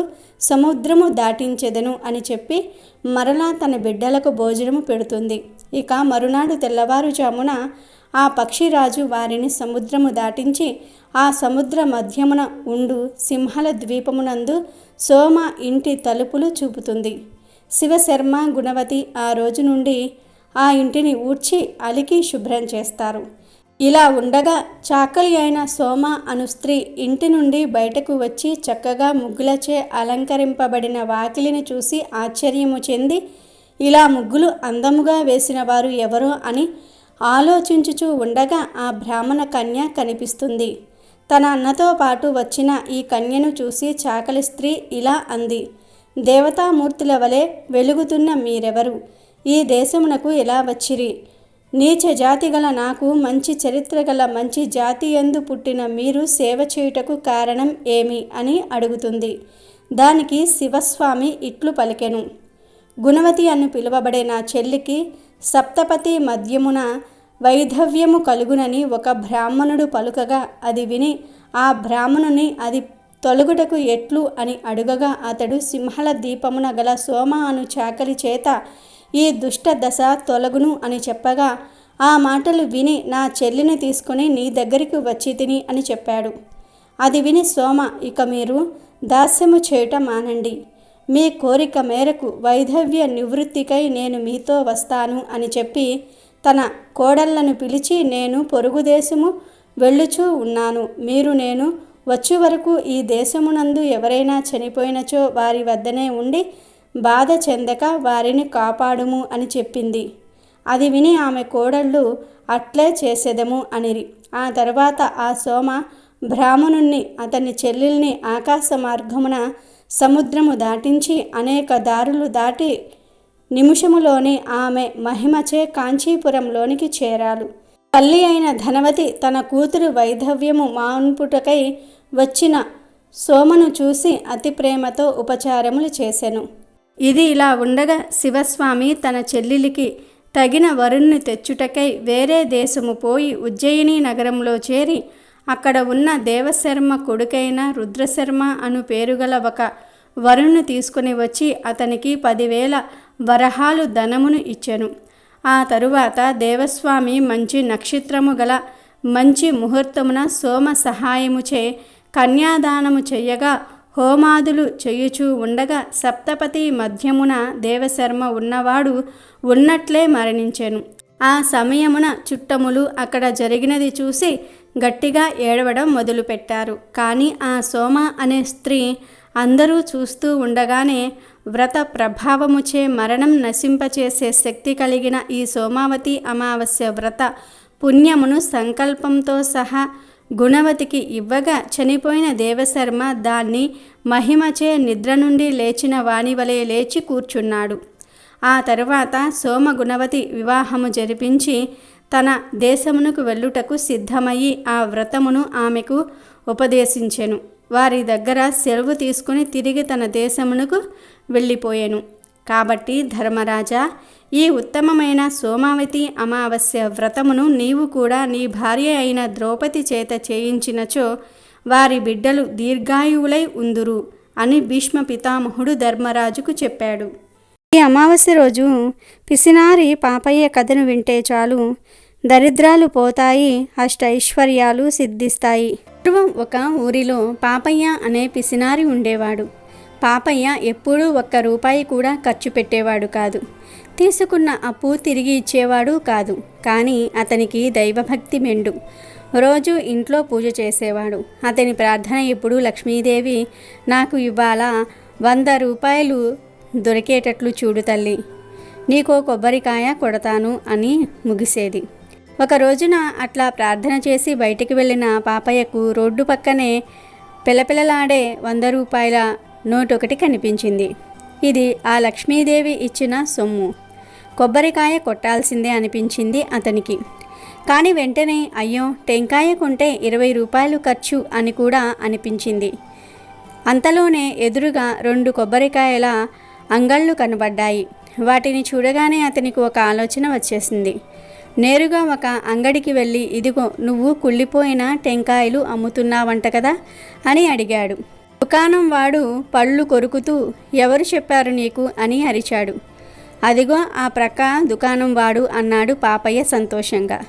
Speaker 2: సముద్రము దాటించెదను అని చెప్పి మరలా తన బిడ్డలకు భోజనము పెడుతుంది. ఇక మరునాడు తెల్లవారుజామున ఆ పక్షిరాజు వారిని సముద్రము దాటించి ఆ సముద్ర మధ్యమున ఉండు సింహల ద్వీపమునందు సోమ ఇంటి తలుపులు చూపుతుంది. శివశర్మ గుణవతి ఆ రోజు నుండి ఆ ఇంటిని ఊడ్చి అలికి శుభ్రం చేస్తారు. ఇలా ఉండగా చాకలి అయిన సోమ అను స్త్రీ ఇంటి నుండి బయటకు వచ్చి చక్కగా ముగ్గులచే అలంకరింపబడిన వాకిలిని చూసి ఆశ్చర్యము చెంది, ఇలా ముగ్గులు అందముగా వేసిన వారు ఎవరో అని ఆలోచించుచూ ఉండగా ఆ బ్రాహ్మణ కన్య కనిపిస్తుంది. తన అన్నతో పాటు వచ్చిన ఈ కన్యను చూసి చాకలి స్త్రీ ఇలా అంది, దేవతామూర్తుల వలె వెలుగుతున్న మీరెవరు? ఈ దేశమునకు ఎలా వచ్చిరి? నీచ జాతి గల నాకు మంచి చరిత్ర గల మంచి జాతి యందు పుట్టిన మీరు సేవ చేయుటకు కారణం ఏమి అని అడుగుతుంది. దానికి శివస్వామి ఇట్లు పలికెను, గుణవతి అని పిలువబడే నా చెల్లికి సప్తపతి మధ్యమున వైధవ్యము కలుగునని ఒక బ్రాహ్మణుడు పలుకగా అది విని ఆ బ్రాహ్మణుని అది తొలగుటకు ఎట్లు అని అడుగగా అతడు సింహల దీపమున గల సోమ అను చాకలి చేత ఈ దుష్ట దశ తొలగును అని చెప్పగా ఆ మాటలు విని నా చెల్లిని తీసుకుని నీ దగ్గరికి వచ్చి తిని అని చెప్పాడు. అది విని సోమ, ఇక మీరు దాస్యము చేయటం మానండి. మీ కోరిక మేరకు వైధవ్య నివృత్తికై నేను మీతో వస్తాను అని చెప్పి తన కోడళ్లను పిలిచి, నేను పొరుగు దేశము వెళ్ళుచూ ఉన్నాను. మీరు నేను వచ్చే వరకు ఈ దేశమునందు ఎవరైనా చనిపోయినచో వారి వద్దనే ఉండి బాధ చెందక వారిని కాపాడుము అని చెప్పింది. అది విని ఆమె కోడళ్ళు అట్లే చేసేదము అనిరి. ఆ తర్వాత ఆ సోమ బ్రాహ్మణుణ్ణి అతని చెల్లెల్ని ఆకాశ మార్గమున సముద్రము దాటించి అనేక దారులు దాటి నిమిషములోనే ఆమె మహిమచే కాంచీపురంలోనికి చేరాలు. తల్లి అయిన ధనవతి తన కూతురు వైధవ్యము మాన్పుటకై వచ్చిన సోమను చూసి అతి ప్రేమతో ఉపచారములు చేసెను. ఇది ఇలా ఉండగా శివస్వామి తన చెల్లెలికి తగిన వరుణ్ణి తెచ్చుటకై వేరే దేశము పోయి ఉజ్జయిని నగరంలో చేరి అక్కడ ఉన్న దేవశర్మ కొడుకైన రుద్రశర్మ అను పేరుగల ఒక వరుణ్ణి తీసుకుని వచ్చి అతనికి 10,000 వరహాలు ధనమును ఇచ్చెను. ఆ తరువాత దేవస్వామి మంచి నక్షత్రము గల మంచి ముహూర్తమున సోమ సహాయముచే కన్యాదానము చెయ్యగా హోమాదులు చేయుచూ ఉండగా సప్తపతి మధ్యమున దేవశర్మ ఉన్నవాడు ఉన్నట్లే మరణించెను. ఆ సమయమున చుట్టములు అక్కడ జరిగినది చూసి గట్టిగా ఏడవడం మొదలుపెట్టారు. కానీ ఆ సోమ అనే స్త్రీ అందరూ చూస్తూ ఉండగానే వ్రత ప్రభావముచే మరణం నశింపచేసే శక్తి కలిగిన ఈ సోమావతి అమావాస్య వ్రత పుణ్యమును సంకల్పంతో సహా గుణవతికి ఇవ్వగా చనిపోయిన దేవశర్మ దాన్ని మహిమచే నిద్ర నుండి లేచిన వానివలే లేచి కూర్చున్నాడు. ఆ తరువాత సోమ గుణవతి వివాహము జరిపించి తన దేశమునకు వెళ్ళుటకు సిద్ధమయ్యి ఆ వ్రతమును ఆమెకు ఉపదేశించెను. వారి దగ్గర సెలవు తీసుకుని తిరిగి తన దేశమునకు వెళ్ళిపోయెను. కాబట్టి ధర్మరాజా, ఈ ఉత్తమమైన సోమావతి అమావాస్య వ్రతమును నీవు కూడా నీ భార్య అయిన ద్రౌపది చేత చేయించినచో వారి బిడ్డలు దీర్ఘాయువులై ఉందురు అని భీష్మ పితామహుడు ధర్మరాజుకు చెప్పాడు. ఈ అమావాస్య రోజు పిసినారి పాపయ్య కథను వింటే చాలు, దరిద్రాలు పోతాయి, అష్టైశ్వర్యాలు సిద్ధిస్తాయి. పూర్వం ఒక ఊరిలో పాపయ్య అనే పిసినారి ఉండేవాడు. పాపయ్య ఎప్పుడూ 1 రూపాయి కూడా ఖర్చు పెట్టేవాడు కాదు. తీసుకున్న అప్పు తిరిగి ఇచ్చేవాడు కాదు. కానీ అతనికి దైవభక్తి మెండు. రోజు ఇంట్లో పూజ చేసేవాడు. అతని ప్రార్థన ఎప్పుడు, లక్ష్మీదేవి నాకు ఇవాళ 100 రూపాయలు దొరికేటట్లు చూడు తల్లి, నీకో కొబ్బరికాయ కొడతాను అని ముగిసేది. ఒక రోజున అట్లా ప్రార్థన చేసి బయటికి వెళ్ళిన పాపయ్యకు రోడ్డు పక్కనే పిలపిలలాడే 100 రూపాయల నోటు ఒకటి కనిపించింది. ఇది ఆ లక్ష్మీదేవి ఇచ్చిన సొమ్ము, కొబ్బరికాయ కొట్టాల్సిందే అనిపించింది అతనికి. కానీ వెంటనే అయ్యో, టెంకాయ కొంటే 20 రూపాయలు ఖర్చు అని కూడా అనిపించింది. అంతలోనే ఎదురుగా 2 కొబ్బరికాయల అంగళ్ళు కనబడ్డాయి. వాటిని చూడగానే అతనికి ఒక ఆలోచన వచ్చేసింది. నేరుగా ఒక అంగడికి వెళ్ళి, ఇదిగో నువ్వు కుళ్ళిపోయిన టెంకాయలు అమ్ముతున్నావంట కదా అని అడిగాడు. దుకాణం వాడు పళ్ళు కొరుకుతూ, ఎవరు చెప్పారు నీకు అని అరిచాడు. అదిగో ఆ ప్రక్క దుకాణం వాడు అన్నాడు పాపయ్య సంతోషంగా.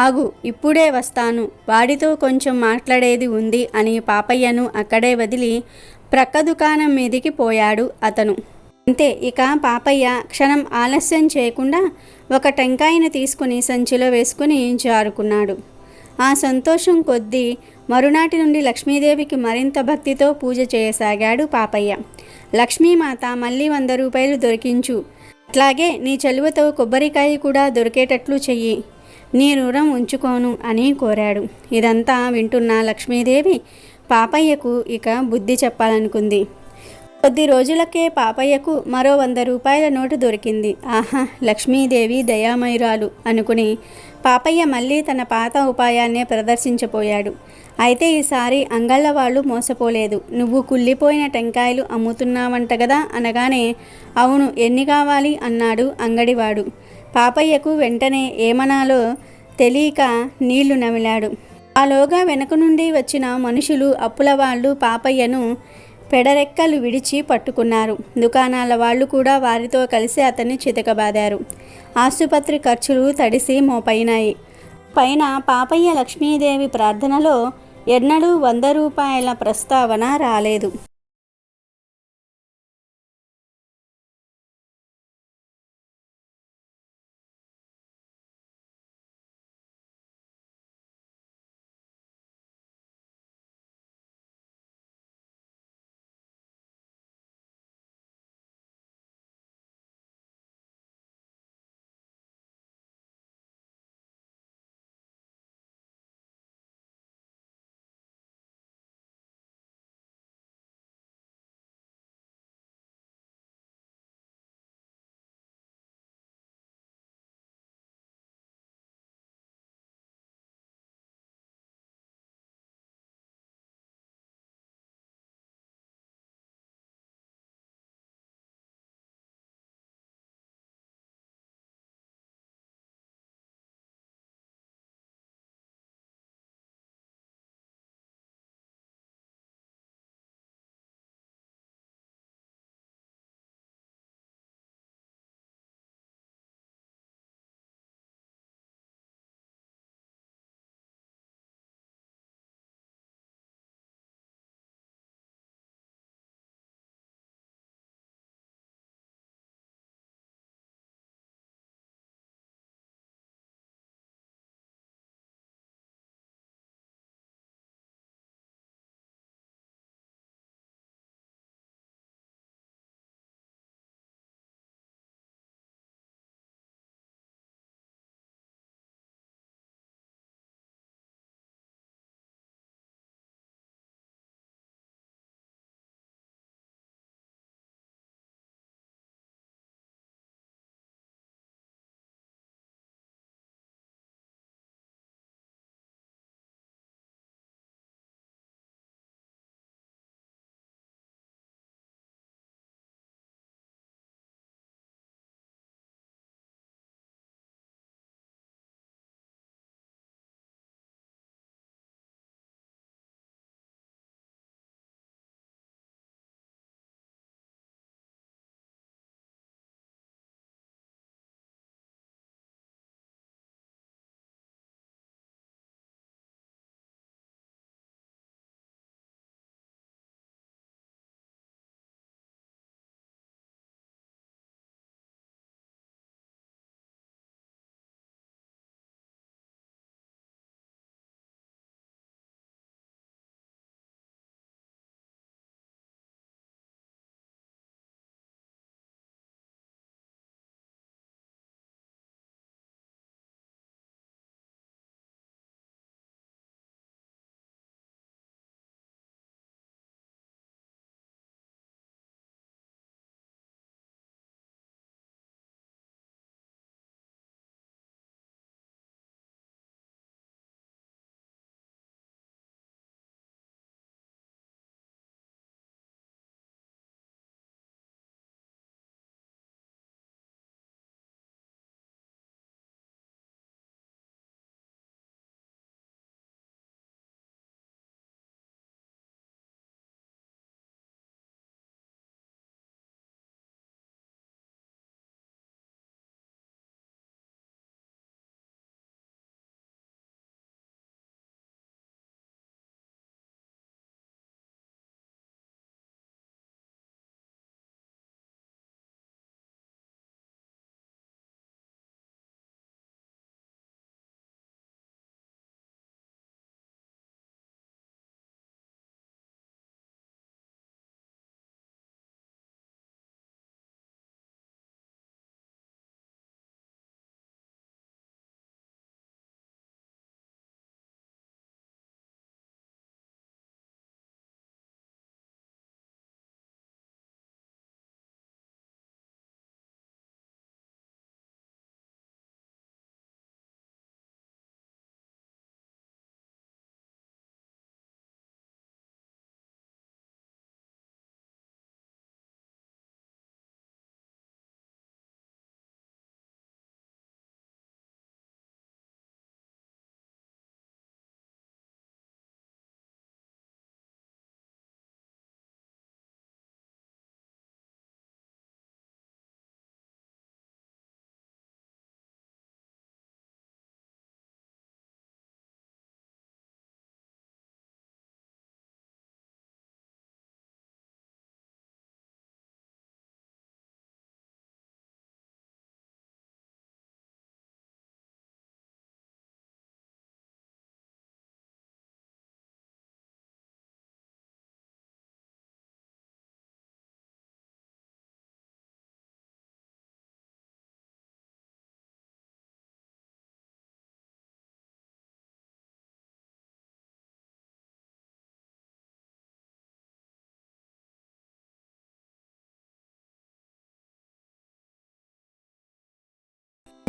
Speaker 2: ఆగు, ఇప్పుడే వస్తాను, వాడితో కొంచెం మాట్లాడేది ఉంది అని పాపయ్యను అక్కడే వదిలి ప్రక్క దుకాణం మీదికి పోయాడు అతను. అంతే, ఇక పాపయ్య క్షణం ఆలస్యం చేయకుండా ఒక టెంకాయను తీసుకుని సంచిలో వేసుకుని జారుకున్నాడు. ఆ సంతోషం కొద్దీ మరునాటి నుండి లక్ష్మీదేవికి మరింత భక్తితో పూజ చేయసాగాడు పాపయ్య. లక్ష్మీమాత మళ్ళీ 100 రూపాయలు దొరికించు, అట్లాగే నీ చెలువతో కొబ్బరికాయ కూడా దొరికేటట్లు చెయ్యి, నీ రుణం ఉంచుకోను అని కోరాడు. ఇదంతా వింటున్న లక్ష్మీదేవి పాపయ్యకు ఇక బుద్ధి చెప్పాలనుకుంది. కొద్ది రోజులకే పాపయ్యకు మరో 100 రూపాయల నోటు దొరికింది. ఆహా, లక్ష్మీదేవి దయామయురాలు అనుకుని పాపయ్య మళ్ళీ తన పాత ఉపాయాన్నే ప్రదర్శించబోయాడు. అయితే ఈసారి అంగళ్ళ వాళ్ళు మోసపోలేదు. నువ్వు కుళ్ళిపోయిన టెంకాయలు అమ్ముతున్నావంట కదా అనగానే, అవును, ఎన్ని కావాలి అన్నాడు అంగడివాడు. పాపయ్యకు వెంటనే ఏమనాలో తెలియక నీళ్లు నమిలాడు. ఆలోగా వెనక నుండి వచ్చిన మనుషులు, అప్పుల వాళ్ళు పాపయ్యను పెడరెక్కలు విడిచి పట్టుకున్నారు. దుకాణాల వాళ్ళు కూడా వారితో కలిసి అతన్ని చితకబాదారు. ఆసుపత్రి ఖర్చులు తడిసి మోపైనాయి. పైన పాపయ్య లక్ష్మీదేవి ప్రార్థనలో ఎన్నడూ 100 రూపాయల ప్రస్తావన రాలేదు.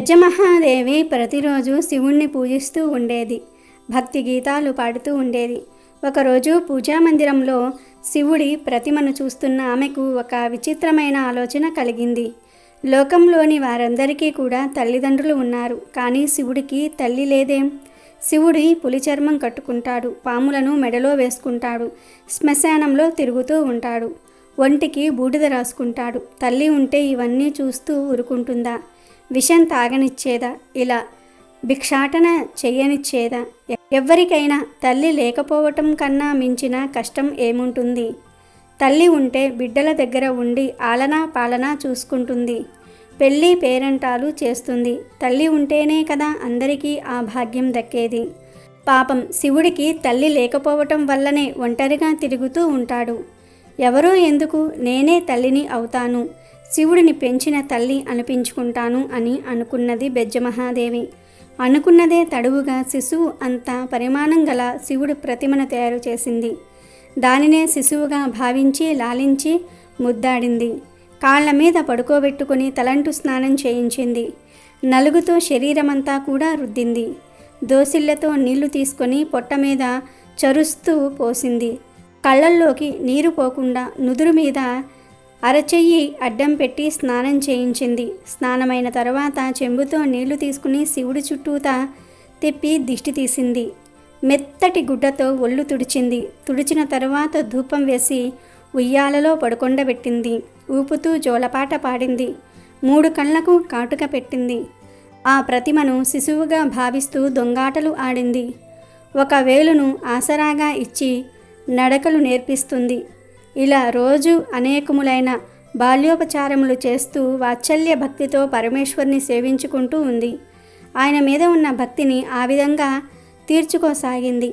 Speaker 2: బెజ్జమహాదేవి ప్రతిరోజు శివుణ్ణి పూజిస్తూ ఉండేది. భక్తి గీతాలు పాడుతూ ఉండేది. ఒకరోజు పూజామందిరంలో శివుడి ప్రతిమను చూస్తున్న ఆమెకు ఒక విచిత్రమైన ఆలోచన కలిగింది. లోకంలోని వారందరికీ కూడా తల్లిదండ్రులు ఉన్నారు, కానీ శివుడికి తల్లి లేదేం? శివుడి పులి చర్మం కట్టుకుంటాడు, పాములను మెడలో వేసుకుంటాడు, శ్మశానంలో తిరుగుతూ ఉంటాడు, ఒంటికి బూడిద రాసుకుంటాడు. తల్లి ఉంటే ఇవన్నీ చూస్తూ ఊరుకుంటుందా? విషం తాగనిచ్చేదా? ఇలా భిక్షాటన చెయ్యనిచ్చేదా? ఎవ్వరికైనా తల్లి లేకపోవటం కన్నా మించిన కష్టం ఏముంటుంది? తల్లి ఉంటే బిడ్డల దగ్గర ఉండి ఆలనా పాలనా చూసుకుంటుంది, పెళ్ళి పేరంటాలు చేస్తుంది. తల్లి ఉంటేనే కదా అందరికీ ఆ భాగ్యం దక్కేది. పాపం శివుడికి తల్లి లేకపోవటం వల్లనే ఒంటరిగా తిరుగుతూ ఉంటాడు. ఎవరో ఎందుకు, నేనే తల్లిని అవుతాను, శివుడిని పెంచిన తల్లి అనిపించుకుంటాను అని అనుకున్నది బెజ్జమహాదేవి. అనుకున్నదే తడువుగా శిశువు అంత పరిమాణం గల శివుడి ప్రతిమను తయారు చేసింది. దానినే శిశువుగా భావించి లాలించి ముద్దాడింది. కాళ్ల మీద పడుకోబెట్టుకుని తలంటు స్నానం చేయించింది. నలుగుతో శరీరమంతా కూడా రుద్దింది. దోసిళ్లతో నీళ్లు తీసుకొని పొట్ట మీద చరుస్తూ పోసింది. కళ్ళల్లోకి నీరు పోకుండా నుదురు మీద అరచెయ్యి అడ్డం పెట్టి స్నానం చేయించింది. స్నానమైన తర్వాత చెంబుతో నీళ్లు తీసుకుని శివుడి చుట్టూతా తిప్పి దిష్టి తీసింది. మెత్తటి గుడ్డతో ఒళ్ళు తుడిచింది. తుడిచిన తరువాత ధూపం వేసి ఉయ్యాలలో పడుకొండబెట్టింది. ఊపుతూ జోలపాట పాడింది. 3 కళ్ళకు కాటుక పెట్టింది. ఆ ప్రతిమను శిశువుగా భావిస్తూ దొంగాటలు ఆడింది. ఒక వేలును ఆసరాగా ఇచ్చి నడకలు నేర్పిస్తుంది. ఇలా రోజు అనేకములైన బాల్యోపచారములు చేస్తూ వాత్సల్య భక్తితో పరమేశ్వరుని సేవించుకుంటూ ఉంది. ఆయన మీద ఉన్న భక్తిని ఆ విధంగా తీర్చుకోసాగింది.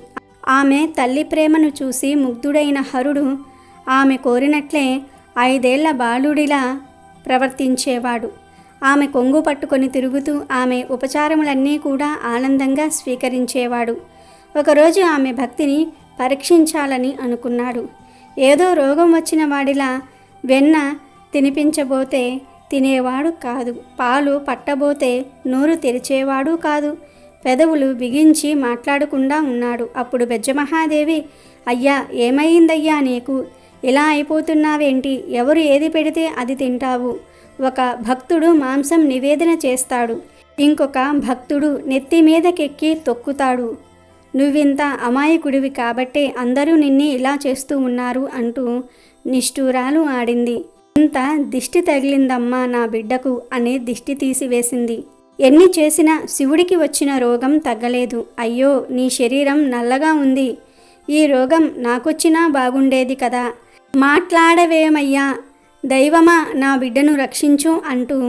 Speaker 2: ఆమె తల్లి ప్రేమను చూసి ముగ్ధుడైన హరుడు ఆమె కోరినట్లే 5 ఏళ్ల బాలుడిలా ప్రవర్తించేవాడు. ఆమె కొంగు పట్టుకొని తిరుగుతూ ఆమె ఉపచారములన్నీ కూడా ఆనందంగా స్వీకరించేవాడు. ఒకరోజు ఆమె భక్తిని పరీక్షించాలని అనుకున్నాడు. ఏదో రోగం వచ్చిన వాడిలా వెన్న తినిపించబోతే తినేవాడు కాదు, పాలు పట్టబోతే నోరు తెరిచేవాడు కాదు, పెదవులు బిగించి మాట్లాడకుండా ఉన్నాడు. అప్పుడు బెజ్జమహాదేవి, అయ్యా, ఏమైందయ్యా నీకు? ఇలా అయిపోతున్నావేంటి? ఎవరు ఏది పెడితే అది తింటావు? ఒక భక్తుడు మాంసం నివేదన చేస్తాడు, ఇంకొక భక్తుడు నెత్తి మీదకెక్కి తొక్కుతాడు. నువ్వింత అమాయకుడివి కాబట్టే అందరూ నిన్ని ఇలా చేస్తూ ఉన్నారు అంటూ నిష్ఠూరాలు ఆడింది. ఇంత దిష్టి తగిలిందమ్మా నా బిడ్డకు అని దిష్టి తీసివేసింది. ఎన్ని చేసినా శివుడికి వచ్చిన రోగం తగ్గలేదు. అయ్యో, నీ శరీరం నల్లగా ఉంది, ఈ రోగం నాకొచ్చినా బాగుండేది కదా, మాట్లాడవేమయ్యా, దైవమా నా బిడ్డను రక్షించు అంటూ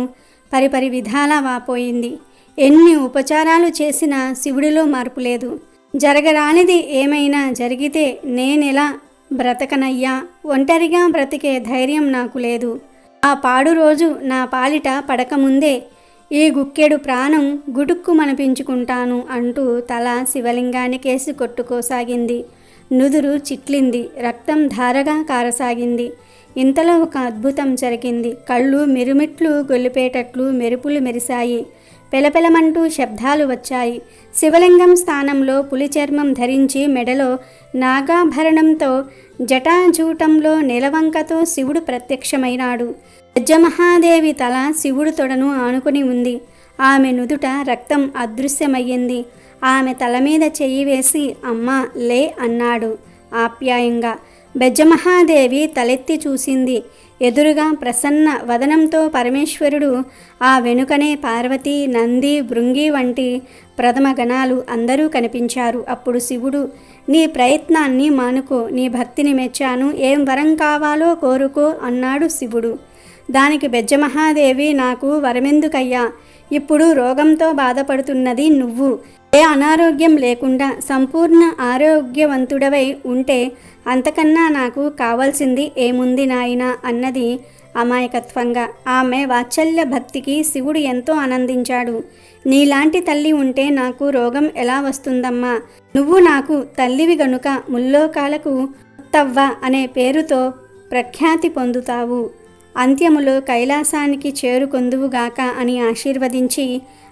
Speaker 2: పరిపరి విధాలా వాపోయింది. ఎన్ని ఉపచారాలు చేసినా శివుడిలో మార్పు లేదు. జరగరానిది ఏమైనా జరిగితే నేనెలా బ్రతకనయ్యా, ఒంటరిగా బ్రతికే ధైర్యం నాకు లేదు. ఆ పాడు రోజు నా పాలిట పడకముందే ఈ గుక్కెడు ప్రాణం గుడుక్కు మనిపించుకుంటాను అంటూ తల శివలింగానికేసి కొట్టుకోసాగింది. నుదురు చిట్లింది, రక్తం ధారగా కారసాగింది. ఇంతలో ఒక అద్భుతం జరిగింది. కళ్ళు మిరుమిట్లు గొల్లిపేటట్లు మెరుపులు మెరిశాయి. పెలపెలమంటూ శబ్దాలు వచ్చాయి. శివలింగం స్థానంలో పులి చర్మం ధరించి మెడలో నాగాభరణంతో జటాజూటంలో నెలవంకతో శివుడు ప్రత్యక్షమైనాడు. బెజ్జమహాదేవి తల శివుడు తొడను ఆనుకుని ఉంది. ఆమె నుదుట రక్తం అదృశ్యమయ్యింది. ఆమె తల మీద చెయ్యి వేసి అమ్మా లే అన్నాడు ఆప్యాయంగా. బెజ్జమహాదేవి తలెత్తి చూసింది. ఎదురుగా ప్రసన్న వదనంతో పరమేశ్వరుడు, ఆ వెనుకనే పార్వతి, నంది, భృంగి వంటి ప్రథమ గణాలు అందరూ కనిపించారు. అప్పుడు శివుడు, నీ ప్రయత్నాన్ని మానుకో, నీ భక్తిని మెచ్చాను, ఏం వరం కావాలో కోరుకో అన్నాడు శివుడు. దానికి బెజ్జమహాదేవి, నాకు వరమెందుకయ్యా, ఇప్పుడు రోగంతో బాధపడుతున్నది నువ్వు, ఏ అనారోగ్యం లేకుండా సంపూర్ణ ఆరోగ్యవంతుడవై ఉంటే అంతకన్నా నాకు కావాల్సింది ఏముంది నాయనా అన్నది అమాయకత్వంగా. ఆమె వాత్సల్య భక్తికి శివుడు ఎంతో ఆనందించాడు. నీలాంటి తల్లి ఉంటే నాకు రోగం ఎలా వస్తుందమ్మా? నువ్వు నాకు తల్లివి గనుక ముల్లోకాలకు ముత్తవ్వ అనే పేరుతో ప్రఖ్యాతి పొందుతావు. అంత్యములో కైలాసానికి చేరుకొందువుగాక అని ఆశీర్వదించి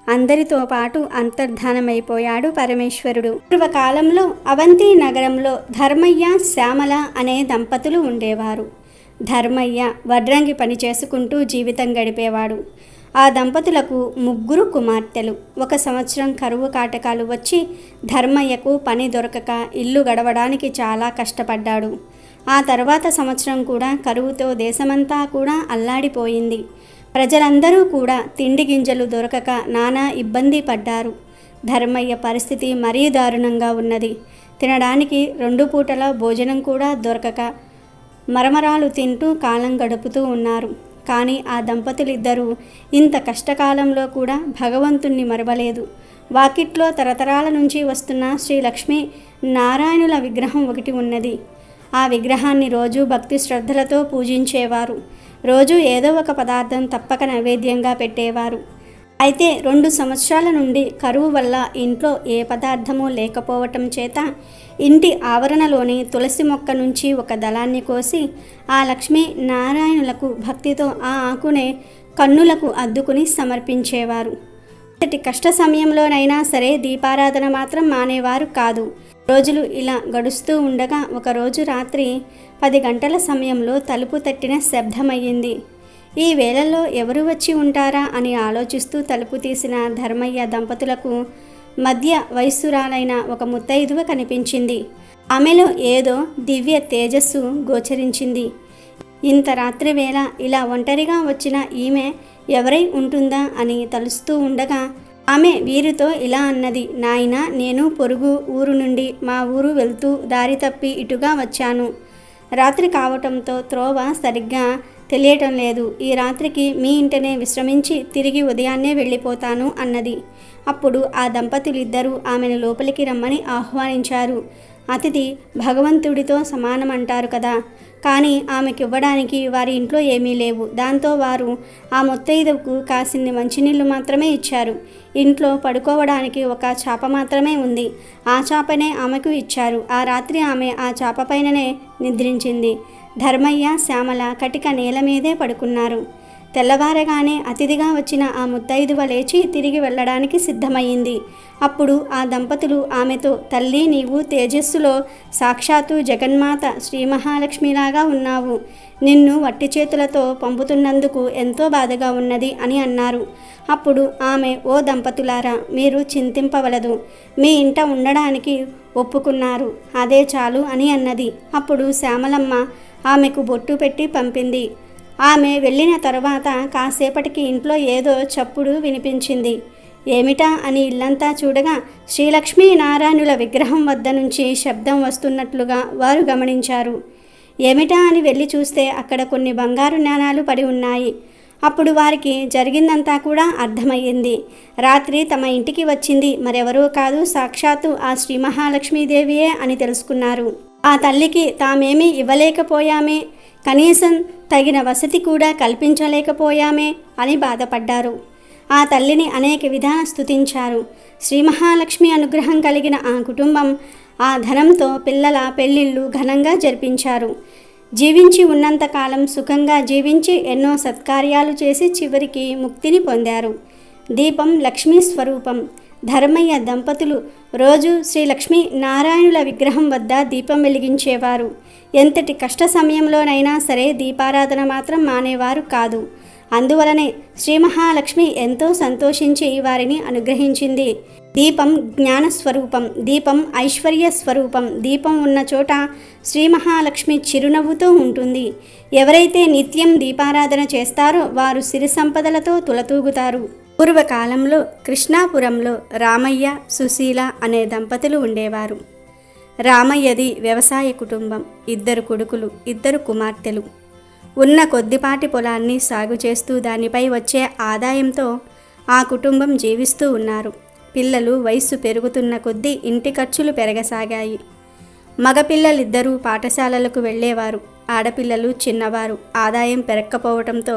Speaker 2: అందరితో పాటు అంతర్ధానమైపోయాడు పరమేశ్వరుడు. పూర్వకాలంలో అవంతి నగరంలో ధర్మయ్య, శ్యామల అనే దంపతులు ఉండేవారు. ధర్మయ్య వడ్రంగి పని చేసుకుంటూ జీవితం గడిపేవాడు. ఆ దంపతులకు 3 కుమార్తెలు. 1 సంవత్సరం కరువు కాటకాలు వచ్చి ధర్మయ్యకు పని దొరకక ఇల్లు గడవడానికి చాలా కష్టపడ్డాడు. ఆ తర్వాత సంవత్సరం కూడా కరువుతో దేశమంతా కూడా అల్లాడిపోయింది. ప్రజలందరూ కూడా తిండి గింజలు దొరకక నానా ఇబ్బంది పడ్డారు. ధర్మయ్య పరిస్థితి మరీ దారుణంగా ఉన్నది. తినడానికి 2 పూటల భోజనం కూడా దొరకక మరమరాలు తింటూ కాలం గడుపుతూ ఉన్నారు. కానీ ఆ దంపతులిద్దరూ ఇంత కష్టకాలంలో కూడా భగవంతుణ్ణి మరవలేదు. వాకిట్లో తరతరాల నుంచి వస్తున్న శ్రీ లక్ష్మీ నారాయణుల విగ్రహం ఒకటి ఉన్నది. ఆ విగ్రహాన్ని రోజు భక్తి శ్రద్ధలతో పూజించేవారు. రోజు ఏదో ఒక పదార్థం తప్పక నైవేద్యంగా పెట్టేవారు. అయితే 2 సంవత్సరాల నుండి కరువు వల్ల ఇంట్లో ఏ పదార్థమూ లేకపోవటం చేత ఇంటి ఆవరణలోని తులసి మొక్క నుంచి ఒక దళాన్ని కోసి ఆ లక్ష్మీ నారాయణులకు భక్తితో ఆ ఆకునే కన్నులకు అద్దుకుని సమర్పించేవారు. ఇంతటి కష్ట సమయంలోనైనా సరే దీపారాధన మాత్రం మానేవారు కాదు. రోజులు ఇలా గడుస్తూ ఉండగా ఒకరోజు రాత్రి 10 గంటల సమయంలో తలుపు తట్టిన శబ్దమయ్యింది. ఈ వేళల్లో ఎవరు వచ్చి ఉంటారా అని ఆలోచిస్తూ తలుపు తీసిన ధర్మయ్య దంపతులకు మధ్య వయస్సురాలైన ఒక ముత్తైదువ కనిపించింది. ఆమెలో ఏదో దివ్య తేజస్సు గోచరించింది. ఇంత రాత్రి వేళ ఇలా ఒంటరిగా వచ్చిన ఈమె ఎవరై ఉంటుందా అని తలుస్తూ ఉండగా ఆమె వీరితో ఇలా అన్నది, నాయనా, నేను పొరుగు ఊరు నుండి మా ఊరు వెళ్తూ దారి తప్పి ఇటుగా వచ్చాను. రాత్రి కావటంతో త్రోవ సరిగ్గా తెలియటం లేదు. ఈ రాత్రికి మీ ఇంటనే విశ్రమించి తిరిగి ఉదయాన్నే వెళ్ళిపోతాను అన్నది. అప్పుడు ఆ దంపతులిద్దరూ ఆమెను లోపలికి రమ్మని ఆహ్వానించారు. అతిథి భగవంతుడితో సమానం అంటారు కదా. కానీ ఆమెకివ్వడానికి వారి ఇంట్లో ఏమీ లేవు. దాంతో వారు ఆ ముత్తైదువుకు కాసిన్ని మంచినీళ్లు మాత్రమే ఇచ్చారు. ఇంట్లో పడుకోవడానికి ఒక చాప మాత్రమే ఉంది. ఆ చాపనే ఆమెకు ఇచ్చారు. ఆ రాత్రి ఆమె ఆ చాప పైననే నిద్రించింది. ధర్మయ్య, శ్యామల కటిక నేల మీదే పడుకున్నారు. తెల్లవారగానే అతిథిగా వచ్చిన ఆ ముత్తైదువ లేచి తిరిగి వెళ్ళడానికి సిద్ధమయ్యింది. అప్పుడు ఆ దంపతులు ఆమెతో, తల్లి, నీవు తేజస్సులో సాక్షాత్తు జగన్మాత శ్రీ మహాలక్ష్మిలాగా ఉన్నావు. నిన్ను వట్టి చేతులతో పంపుతున్నందుకు ఎంతో బాధగా ఉన్నది అని అన్నారు. అప్పుడు ఆమె, ఓ దంపతులారా, మీరు చింతింపవలదు. మీ ఇంట ఉండడానికి ఒప్పుకున్నారు, అదే చాలు అని అన్నది. అప్పుడు శ్యామలమ్మ ఆమెకు బొట్టు పెట్టి పంపింది. ఆమె వెళ్ళిన తర్వాత కాసేపటికి ఇంట్లో ఏదో చప్పుడు వినిపించింది. ఏమిటా అని ఇల్లంతా చూడగా శ్రీలక్ష్మీ నారాయణుల విగ్రహం వద్ద నుంచి శబ్దం వస్తున్నట్లుగా వారు గమనించారు. ఏమిటా అని వెళ్ళి చూస్తే అక్కడ కొన్ని బంగారు నాణాలు పడి ఉన్నాయి. అప్పుడు వారికి జరిగిందంతా కూడా అర్థమయ్యింది. రాత్రి తమ ఇంటికి వచ్చింది మరెవరూ కాదు, సాక్షాత్తు ఆ శ్రీ మహాలక్ష్మీదేవియే అని తెలుసుకున్నారు. ఆ తల్లికి తామేమీ ఇవ్వలేకపోయామే, కనీసం తగిన వసతి కూడా కల్పించలేకపోయామే అని బాధపడ్డారు. ఆ తల్లిని అనేక విధాల స్తుతించారు. శ్రీ మహాలక్ష్మి అనుగ్రహం కలిగిన ఆ కుటుంబం ఆ ధనంతో పిల్లల పెళ్ళిళ్ళు ఘనంగా జరిపించారు. జీవించి ఉన్నంతకాలం సుఖంగా జీవించి ఎన్నో సత్కార్యాలు చేసి చివరికి ముక్తిని పొందారు. దీపం లక్ష్మీ స్వరూపం. ధర్మయ్య దంపతులు రోజు శ్రీ లక్ష్మీ నారాయణుల విగ్రహం వద్ద దీపం వెలిగించేవారు. ఎంతటి కష్ట సమయంలోనైనా సరే దీపారాధన మాత్రం మానేవారు కాదు. అందువలనే శ్రీ మహాలక్ష్మి ఎంతో సంతోషించి వారిని అనుగ్రహించింది. దీపం జ్ఞానస్వరూపం, దీపం ఐశ్వర్య స్వరూపం. దీపం ఉన్న చోట శ్రీ మహాలక్ష్మి చిరునవ్వుతో ఉంటుంది. ఎవరైతే నిత్యం దీపారాధన చేస్తారో వారు సిరి సంపదలతో తులతూగుతారు. పూర్వకాలంలో కృష్ణాపురంలో రామయ్య, సుశీల అనే దంపతులు ఉండేవారు. రామయ్యది వ్యవసాయ కుటుంబం. 2 కొడుకులు, 2 కుమార్తెలు. ఉన్న కొద్దిపాటి పొలాన్ని సాగు చేస్తూ దానిపై వచ్చే ఆదాయంతో ఆ కుటుంబం జీవిస్తూ ఉన్నారు. పిల్లలు వయస్సు పెరుగుతున్న కొద్దీ ఇంటి ఖర్చులు పెరగసాగాయి. మగపిల్లలిద్దరూ పాఠశాలలకు వెళ్ళేవారు. ఆడపిల్లలు చిన్నవారు. ఆదాయం పెరగకపోవటంతో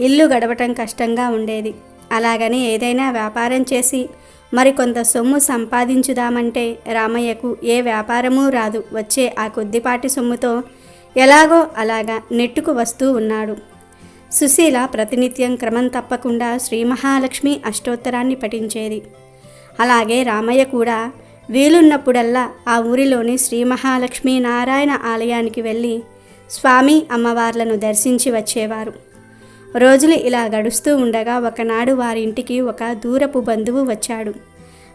Speaker 2: ఇల్లు గడవటం కష్టంగా ఉండేది. అలాగని ఏదైనా వ్యాపారం చేసి మరికొంత సొమ్ము సంపాదించుదామంటే రామయ్యకు ఏ వ్యాపారమూ రాదు. వచ్చే ఆ కొద్దిపాటి సొమ్ముతో ఎలాగో అలాగా నెట్టుకు వస్తూ ఉన్నాడు. సుశీల ప్రతినిత్యం క్రమం తప్పకుండా శ్రీ మహాలక్ష్మి అష్టోత్తరాన్ని పఠించేది. అలాగే రామయ్య కూడా వీలున్నప్పుడల్లా ఆ ఊరిలోని శ్రీ మహాలక్ష్మి నారాయణ ఆలయానికి వెళ్ళి స్వామి అమ్మవార్లను దర్శించి వచ్చేవారు. రోజులు ఇలా గడుస్తూ ఉండగా ఒకనాడు వారింటికి ఒక దూరపు బంధువు వచ్చాడు.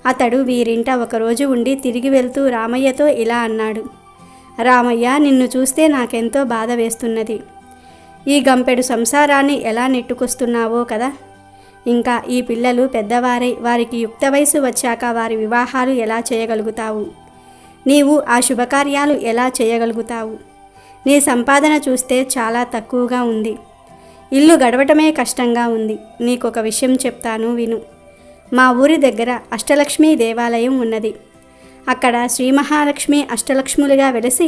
Speaker 2: అతడు వీరింట ఒకరోజు ఉండి తిరిగి వెళ్తూ రామయ్యతో ఇలా అన్నాడు. రామయ్య, నిన్ను చూస్తే నాకెంతో బాధ వేస్తున్నది. ఈ గంపెడు సంసారాన్ని ఎలా నెట్టుకొస్తున్నావో కదా. ఇంకా ఈ పిల్లలు పెద్దవారై వారికి యుక్త వయసు వచ్చాక వారి వివాహాలు ఎలా చేయగలుగుతావు? నీవు ఆ శుభకార్యాలు ఎలా చేయగలుగుతావు? నీ సంపాదన చూస్తే చాలా తక్కువగా ఉంది. ఇల్లు గడవటమే కష్టంగా ఉంది. నీకొక విషయం చెప్తాను, విను. మా ఊరి దగ్గర అష్టలక్ష్మి దేవాలయం ఉన్నది. అక్కడ శ్రీ మహాలక్ష్మి అష్టలక్ష్ములుగా వెలిసి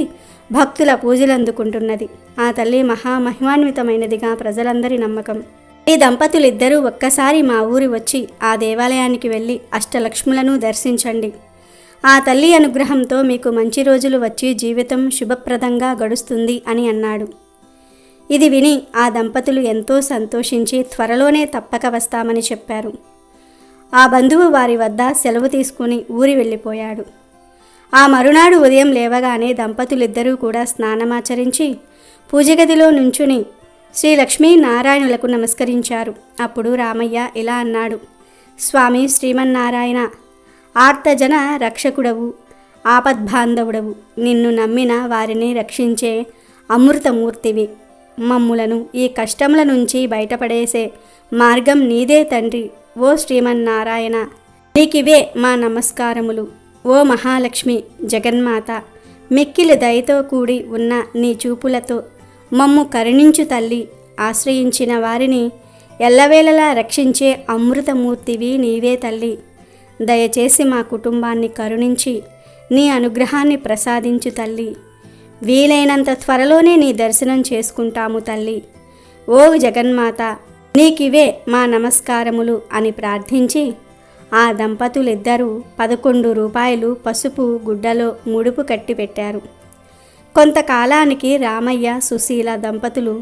Speaker 2: భక్తుల పూజలు అందుకుంటున్నది. ఆ తల్లి మహామహిమాన్వితమైనదిగా ప్రజలందరి నమ్మకం. ఈ దంపతులిద్దరూ ఒక్కసారి మా ఊరి వచ్చి ఆ దేవాలయానికి వెళ్ళి అష్టలక్ష్ములను దర్శించండి. ఆ తల్లి అనుగ్రహంతో మీకు మంచి రోజులు వచ్చి జీవితం శుభప్రదంగా గడుస్తుంది అని అన్నాడు. ఇది విని ఆ దంపతులు ఎంతో సంతోషించి త్వరలోనే తప్పక వస్తామని చెప్పారు. ఆ బంధువు వారి వద్ద సెలవు తీసుకుని ఊరి వెళ్ళిపోయాడు. ఆ మరునాడు ఉదయం లేవగానే దంపతులిద్దరూ కూడా స్నానమాచరించి పూజగదిలో నుంచుని శ్రీ లక్ష్మీ నారాయణులకు నమస్కరించారు. అప్పుడు రామయ్య ఇలా అన్నాడు. స్వామి శ్రీమన్నారాయణ, ఆర్తజన రక్షకుడవు, ఆపద్బాంధవుడవు. నిన్ను నమ్మిన వారిని రక్షించే అమృతమూర్తివి. మమ్ములను ఈ కష్టముల నుంచి బయటపడేసే మార్గం నీదే తండ్రి. ఓ శ్రీమన్నారాయణ, నీకివే మా నమస్కారములు. ఓ మహాలక్ష్మి జగన్మాత, మిక్కిలి దయతో కూడి ఉన్న నీ చూపులతో మమ్ము కరుణించు తల్లి. ఆశ్రయించిన వారిని ఎల్లవేళలా రక్షించే అమృతమూర్తివి నీవే తల్లి. దయచేసి మా కుటుంబాన్ని కరుణించి నీ అనుగ్రహాన్ని ప్రసాదించు తల్లి. వీలైనంత త్వరలోనే నీ దర్శనం చేసుకుంటాము తల్లి. ఓ జగన్మాత, నీకివే మా నమస్కారములు అని ప్రార్థించి ఆ దంపతులిద్దరూ 11 రూపాయలు పసుపు గుడ్డలో ముడుపు కట్టిపెట్టారు. కొంతకాలానికి రామయ్య, సుశీల దంపతులు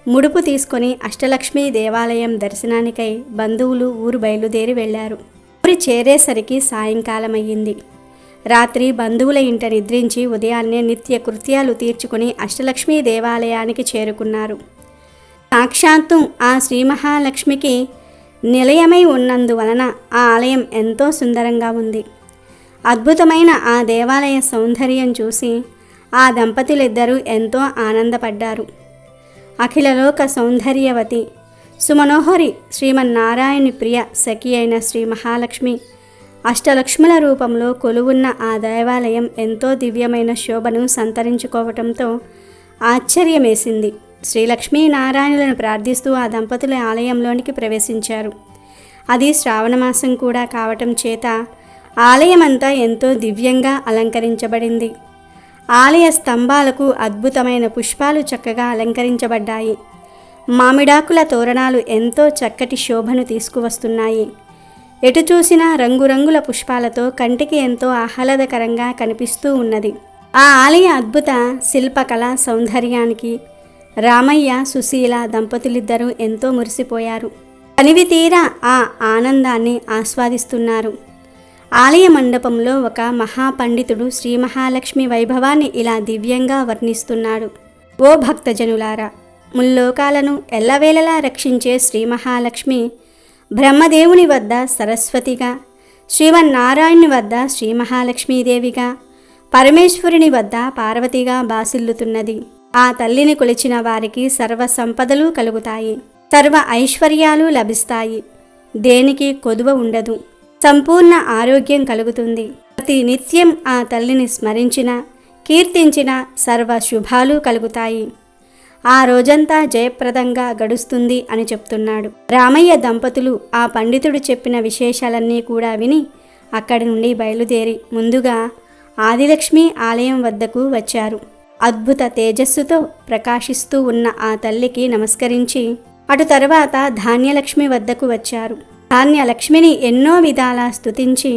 Speaker 2: ముడుపు తీసుకొని అష్టలక్ష్మి దేవాలయం దర్శనానికై బంధువులు ఊరు బయలుదేరి వెళ్లారు. ఊరి చేరేసరికి సాయంకాలమయ్యింది. రాత్రి బంధువుల ఇంట నిద్రించి ఉదయాన్నే నిత్య కృత్యాలు తీర్చుకుని అష్టలక్ష్మి దేవాలయానికి చేరుకున్నారు. సాక్షాత్తు ఆ శ్రీ మహాలక్ష్మికి నిలయమై ఉన్నందువలన ఆ ఆలయం ఎంతో సుందరంగా ఉంది. అద్భుతమైన ఆ దేవాలయ సౌందర్యం చూసి ఆ దంపతులిద్దరూ ఎంతో ఆనందపడ్డారు. అఖిలలోక సౌందర్యవతి సుమనోహరి శ్రీమన్నారాయణి ప్రియ సఖి అయిన శ్రీ మహాలక్ష్మి అష్టలక్ష్ముల రూపంలో కొలువున్న ఆ దేవాలయం ఎంతో దివ్యమైన శోభను సంతరించుకోవటంతో ఆశ్చర్యమేసింది. శ్రీలక్ష్మీ నారాయణులను ప్రార్థిస్తూ ఆ దంపతుల ఆలయంలోనికి ప్రవేశించారు. అది శ్రావణమాసం కూడా కావటం చేత ఆలయమంతా ఎంతో దివ్యంగా అలంకరించబడింది. ఆలయ స్తంభాలకు అద్భుతమైన పుష్పాలు చక్కగా అలంకరించబడ్డాయి. మామిడాకుల తోరణాలు ఎంతో చక్కటి శోభను తీసుకువస్తున్నాయి. ఎటు చూసినా రంగురంగుల పుష్పాలతో కంటికి ఎంతో ఆహ్లాదకరంగా కనిపిస్తూ ఉన్నది. ఆ ఆలయ అద్భుత శిల్పకళ సౌందర్యానికి రామయ్య, సుశీల దంపతులిద్దరూ ఎంతో మురిసిపోయారు. తనివి తీరా ఆ ఆనందాన్ని ఆస్వాదిస్తున్నారు. ఆలయ మండపంలో ఒక మహాపండితుడు శ్రీ మహాలక్ష్మి వైభవాన్ని ఇలా దివ్యంగా వర్ణిస్తున్నాడు. ఓ భక్తజనులారా, ముల్లోకాలను ఎల్లవేళలా రక్షించే శ్రీ మహాలక్ష్మి బ్రహ్మదేవుని వద్ద సరస్వతిగా, శ్రీమన్నారాయణుని వద్ద శ్రీ మహాలక్ష్మీదేవిగా, పరమేశ్వరుని వద్ద పార్వతిగా బాసిల్లుతున్నది. ఆ తల్లిని కొలిచిన వారికి సర్వ సంపదలు కలుగుతాయి, సర్వ ఐశ్వర్యాలు లభిస్తాయి, దేనికి కొదువ ఉండదు, సంపూర్ణ ఆరోగ్యం కలుగుతుంది. ప్రతి నిత్యం ఆ తల్లిని స్మరించిన, కీర్తించిన సర్వ శుభాలు కలుగుతాయి. ఆ రోజంతా జయప్రదంగా గడుస్తుంది అని చెప్తున్నాడు. రామయ్య దంపతులు ఆ పండితుడు చెప్పిన విశేషాలన్నీ కూడా విని అక్కడి నుండి బయలుదేరి ముందుగా ఆదిలక్ష్మి ఆలయం వద్దకు వచ్చారు. అద్భుత తేజస్సుతో ప్రకాశిస్తూ ఉన్న ఆ తల్లికి నమస్కరించి అటు తర్వాత ధాన్యలక్ష్మి వద్దకు వచ్చారు. ధాన్యలక్ష్మిని ఎన్నో విధాలా స్తుతించి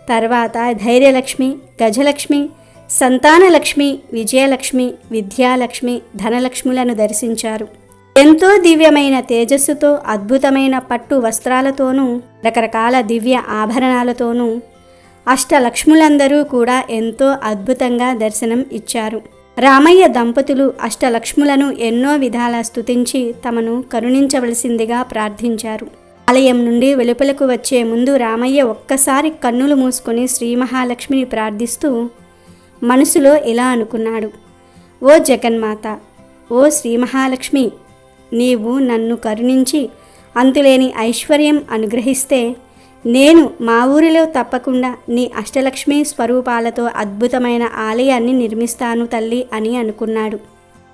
Speaker 2: తర్వాత ధైర్యలక్ష్మి, గజలక్ష్మి, సంతానలక్ష్మి, విజయలక్ష్మి, విద్యాలక్ష్మి, ధనలక్ష్ములను దర్శించారు. ఎంతో దివ్యమైన తేజస్సుతో అద్భుతమైన పట్టు వస్త్రాలతోనూ రకరకాల దివ్య ఆభరణాలతోనూ అష్టలక్ష్ములందరూ కూడా ఎంతో అద్భుతంగా దర్శనం ఇచ్చారు. రామయ్య దంపతులు అష్టలక్ష్ములను ఎన్నో విధాల స్తుతించి తమను కరుణించవలసిందిగా ప్రార్థించారు. ఆలయం నుండి వెలుపలకు వచ్చే ముందు రామయ్య ఒక్కసారి కన్నులు మూసుకొని శ్రీ మహాలక్ష్మిని ప్రార్థిస్తూ మనసులో ఇలా అనుకున్నాడు: ఓ జగన్మాత, ఓ శ్రీ మహాలక్ష్మి, నీవు నన్ను కరుణించి అంతులేని ఐశ్వర్యం అనుగ్రహిస్తే నేను మా ఊరిలో తప్పకుండా నీ అష్టలక్ష్మి స్వరూపాలతో అద్భుతమైన ఆలయాన్ని నిర్మిస్తాను తల్లి అని అనుకున్నాడు.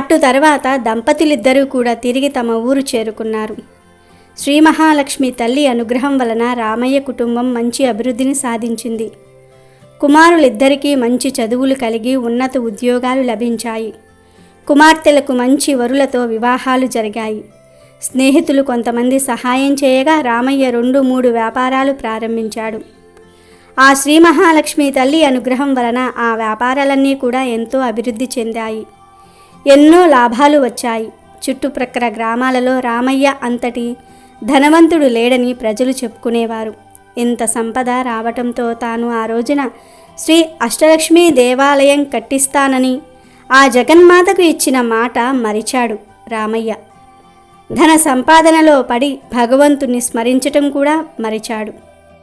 Speaker 2: అటు తర్వాత దంపతులిద్దరూ కూడా తిరిగి తమ ఊరు చేరుకున్నారు. శ్రీ మహాలక్ష్మి తల్లి అనుగ్రహం వలన రామయ్య కుటుంబం మంచి అభివృద్ధిని సాధించింది. కుమారులిద్దరికీ మంచి చదువులు కలిగి ఉన్నత ఉద్యోగాలు లభించాయి. కుమార్తెలకు మంచి వరులతో వివాహాలు జరిగాయి. స్నేహితులు కొంతమంది సహాయం చేయగా రామయ్య 2-3 వ్యాపారాలు ప్రారంభించాడు. ఆ శ్రీ మహాలక్ష్మి తల్లి అనుగ్రహం వలన ఆ వ్యాపారాలన్నీ కూడా ఎంతో అభివృద్ధి చెందాయి. ఎన్నో లాభాలు వచ్చాయి. చుట్టుప్రక్కల గ్రామాలలో రామయ్య అంతటి ధనవంతుడు లేడని ప్రజలు చెప్పుకునేవారు. ఇంత సంపద రావటంతో తాను ఆ రోజున శ్రీ అష్టలక్ష్మి దేవాలయం కట్టిస్తానని ఆ జగన్మాతకు ఇచ్చిన మాట మరిచాడు రామయ్య. ధన సంపాదనలో పడి భగవంతుని స్మరించటం కూడా మరిచాడు.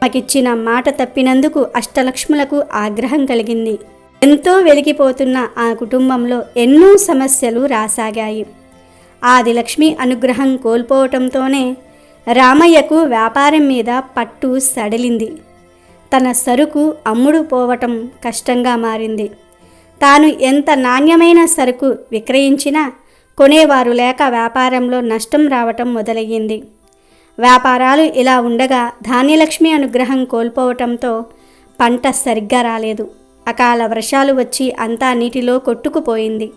Speaker 2: తమకిచ్చిన మాట తప్పినందుకు అష్టలక్ష్ములకు ఆగ్రహం కలిగింది. ఎంతో వెలిగిపోతున్న ఆ కుటుంబంలో ఎన్నో సమస్యలు రాసాగాయి. ఆదిలక్ష్మి అనుగ్రహం కోల్పోవటంతోనే రామయ్యకు వ్యాపారం మీద పట్టు సడలింది. తన సరుకు అమ్ముడు పోవటం కష్టంగా మారింది. తాను ఎంత నాణ్యమైన సరుకు విక్రయించినా కొనేవారు లేక వ్యాపారంలో నష్టం రావటం మొదలయ్యింది. వ్యాపారాలు ఇలా ఉండగా ధాన్యలక్ష్మి అనుగ్రహం కోల్పోవటంతో పంట సరిగ్గా రాలేదు. అకాల వర్షాలు వచ్చి అంతా నీటిలో కొట్టుకుపోయింది.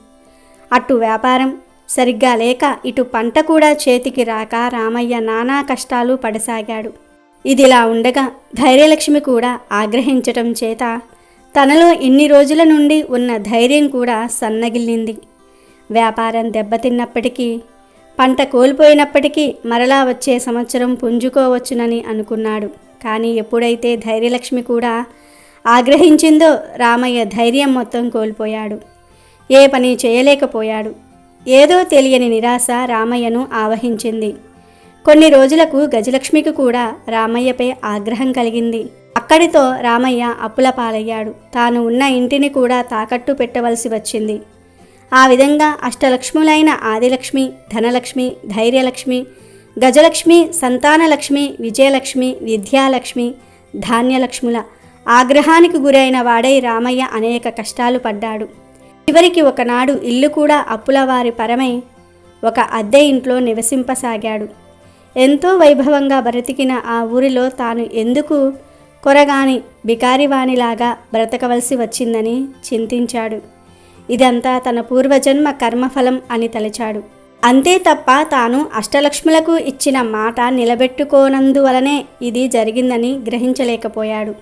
Speaker 2: అటు వ్యాపారం సరిగ్గా లేక ఇటు పంట కూడా చేతికి రాక రామయ్య నానా కష్టాలు పడసాగాడు. ఇదిలా ఉండగా ధైర్యలక్ష్మి కూడా ఆగ్రహించటం చేత తనలో ఇన్ని రోజుల నుండి ఉన్న ధైర్యం కూడా సన్నగిల్లింది. వ్యాపారం దెబ్బతిన్నప్పటికీ, పంట కోల్పోయినప్పటికీ మరలా వచ్చే సంవత్సరం పుంజుకోవచ్చునని అనుకున్నాడు. కానీ ఎప్పుడైతే ధైర్యలక్ష్మి కూడా ఆగ్రహించిందో రామయ్య ధైర్యం మొత్తం కోల్పోయాడు. ఏ పని చేయలేకపోయాడు. ఏదో తెలియని నిరాశ రామయ్యను ఆవహించింది. కొన్ని రోజులకు గజలక్ష్మికి కూడా రామయ్యపై ఆగ్రహం కలిగింది. అక్కడితో రామయ్య అప్పుల పాలయ్యాడు. తాను ఉన్న ఇంటిని కూడా తాకట్టు పెట్టవలసి వచ్చింది. ఆ విధంగా అష్టలక్ష్ములైన ఆదిలక్ష్మి, ధనలక్ష్మి, ధైర్యలక్ష్మి, గజలక్ష్మి, సంతానలక్ష్మి, విజయలక్ష్మి, విద్యాలక్ష్మి, ధాన్యలక్ష్ముల ఆగ్రహానికి గురైన వాడై రామయ్య అనేక కష్టాలు పడ్డాడు. చివరికి ఒకనాడు ఇల్లు కూడా అప్పుల వారి పరమై ఒక అద్దె ఇంట్లో నివసింపసాగాడు. ఎంతో వైభవంగా బ్రతికిన ఆ ఊరిలో తాను ఎందుకు కొరగాని బికారివాణిలాగా బ్రతకవలసి వచ్చిందని చింతించాడు. ఇదంతా తన పూర్వజన్మ కర్మఫలం అని తలచాడు. అంతే తప్ప తాను అష్టలక్ష్ములకు ఇచ్చిన మాట నిలబెట్టుకోనందువలనే ఇది జరిగిందని గ్రహించలేకపోయాడు.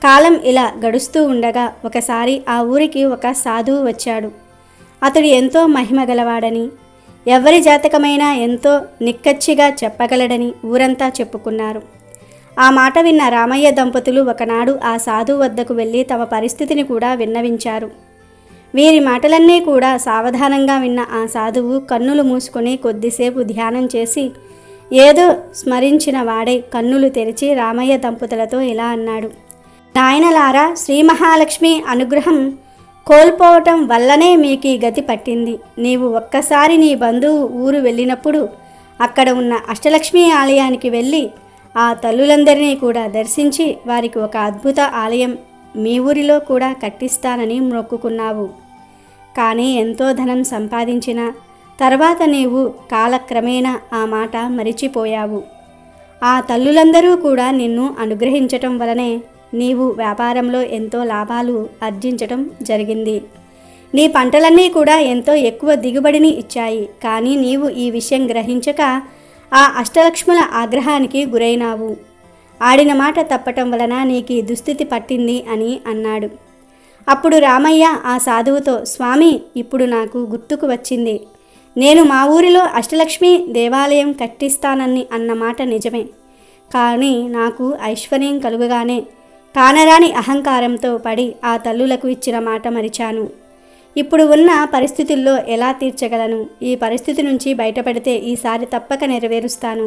Speaker 2: కాలం ఇలా గడుస్తూ ఉండగా ఒకసారి ఆ ఊరికి ఒక సాధువు వచ్చాడు. అతడు ఎంతో మహిమగలవాడని, ఎవరి జాతకమైనా ఎంతో నిక్కచ్చిగా చెప్పగలడని ఊరంతా చెప్పుకున్నారు. ఆ మాట విన్న రామయ్య దంపతులు ఒకనాడు ఆ సాధువు వద్దకు వెళ్ళి తమ పరిస్థితిని కూడా విన్నవించారు. వీరి మాటలన్నీ కూడా సావధానంగా విన్న ఆ సాధువు కన్నులు మూసుకొని కొద్దిసేపు ధ్యానం చేసి ఏదో స్మరించిన వాడై కన్నులు తెరిచి రామయ్య దంపతులతో ఇలా అన్నాడు: నాయనలారా, శ్రీ మహాలక్ష్మి అనుగ్రహం కోల్పోవటం వల్లనే మీకు ఈ గతి పట్టింది. నీవు ఒక్కసారి నీ బంధువు ఊరు వెళ్ళినప్పుడు అక్కడ ఉన్న అష్టలక్ష్మి ఆలయానికి వెళ్ళి ఆ తల్లులందరినీ కూడా దర్శించి వారికి ఒక అద్భుత ఆలయం మీ ఊరిలో కూడా కట్టిస్తానని మొక్కుకున్నావు. కానీ ఎంతో ధనం సంపాదించిన తర్వాత నీవు కాలక్రమేణా ఆ మాట మరిచిపోయావు. ఆ తల్లులందరూ కూడా నిన్ను అనుగ్రహించటం వలనే నీవు వ్యాపారంలో ఎంతో లాభాలు ఆర్జించటం జరిగింది. నీ పంటలన్నీ కూడా ఎంతో ఎక్కువ దిగుబడిని ఇచ్చాయి. కానీ నీవు ఈ విషయం గ్రహించక ఆ అష్టలక్ష్ముల ఆగ్రహానికి గురైనావు. ఆడిన మాట తప్పటం వలన నీకు ఈ దుస్థితి పట్టింది అని అన్నాడు. అప్పుడు రామయ్య ఆ సాధువుతో, స్వామి, ఇప్పుడు నాకు గుర్తుకు వచ్చింది. నేను మా ఊరిలో అష్టలక్ష్మి దేవాలయం కట్టిస్తానని అన్నమాట నిజమే. కానీ నాకు ఐశ్వర్యం కలుగగానే కానరాని అహంకారంతో పడి ఆ తల్లులకు ఇచ్చిన మాట మరిచాను. ఇప్పుడు ఉన్న పరిస్థితుల్లో ఎలా తీర్చగలను? ఈ పరిస్థితి నుంచి బయటపడితే ఈసారి తప్పక నెరవేరుస్తాను.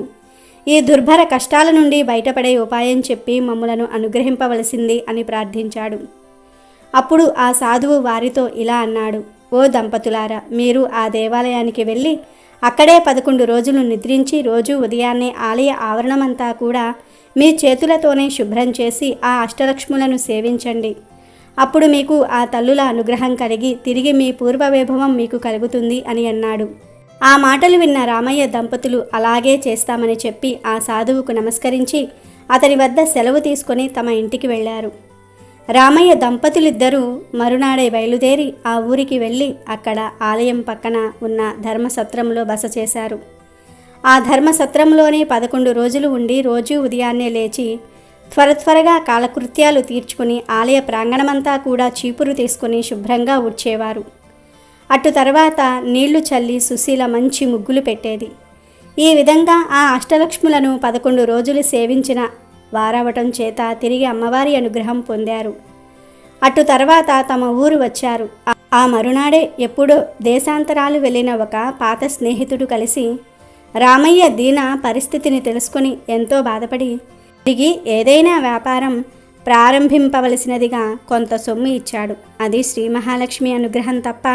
Speaker 2: ఈ దుర్భర కష్టాల నుండి బయటపడే ఉపాయం చెప్పి మమ్ములను అనుగ్రహింపవలసింది అని ప్రార్థించాడు. అప్పుడు ఆ సాధువు వారితో ఇలా అన్నాడు: ఓ దంపతులారా, మీరు ఆ దేవాలయానికి వెళ్ళి అక్కడే 11 రోజులు నిద్రించి రోజు ఉదయాన్నే ఆలయ ఆవరణమంతా కూడా మీ చేతులతోనే శుభ్రం చేసి ఆ అష్టలక్ష్ములను సేవించండి. అప్పుడు మీకు ఆ తల్లుల అనుగ్రహం కలిగి తిరిగి మీ పూర్వ వైభవం మీకు కలుగుతుంది అని అన్నాడు. ఆ మాటలు విన్న రామయ్య దంపతులు అలాగే చేస్తామని చెప్పి ఆ సాధువుకు నమస్కరించి అతని వద్ద సెలవు తీసుకొని తమ ఇంటికి వెళ్ళారు. రామయ్య దంపతులిద్దరూ మరునాడే బయలుదేరి ఆ ఊరికి వెళ్ళి అక్కడ ఆలయం పక్కన ఉన్న ధర్మసత్రంలో బస చేశారు. ఆ ధర్మసత్రంలోనే 11 రోజులు ఉండి రోజూ ఉదయాన్నే లేచి త్వరగా కాలకృత్యాలు తీర్చుకుని ఆలయ ప్రాంగణమంతా కూడా చీపురు తీసుకుని శుభ్రంగా ఊడ్చేవారు. అటు తర్వాత నీళ్లు చల్లి సుశీల మంచి ముగ్గులు పెట్టేది. ఈ విధంగా ఆ అష్టలక్ష్ములను 11 రోజులు సేవించిన వారవటం చేత తిరిగి అమ్మవారి అనుగ్రహం పొందారు. అటు తర్వాత తమ ఊరు వచ్చారు. ఆ మరునాడే ఎప్పుడో దేశాంతరాలు వెళ్ళిన ఒక పాత స్నేహితుడు కలిసి రామయ్య దీన పరిస్థితిని తెలుసుకొని ఎంతో బాధపడి తిరిగి ఏదైనా వ్యాపారం ప్రారంభింపవలసినదిగా కొంత సొమ్ము ఇచ్చాడు. అది శ్రీ మహాలక్ష్మి అనుగ్రహం తప్ప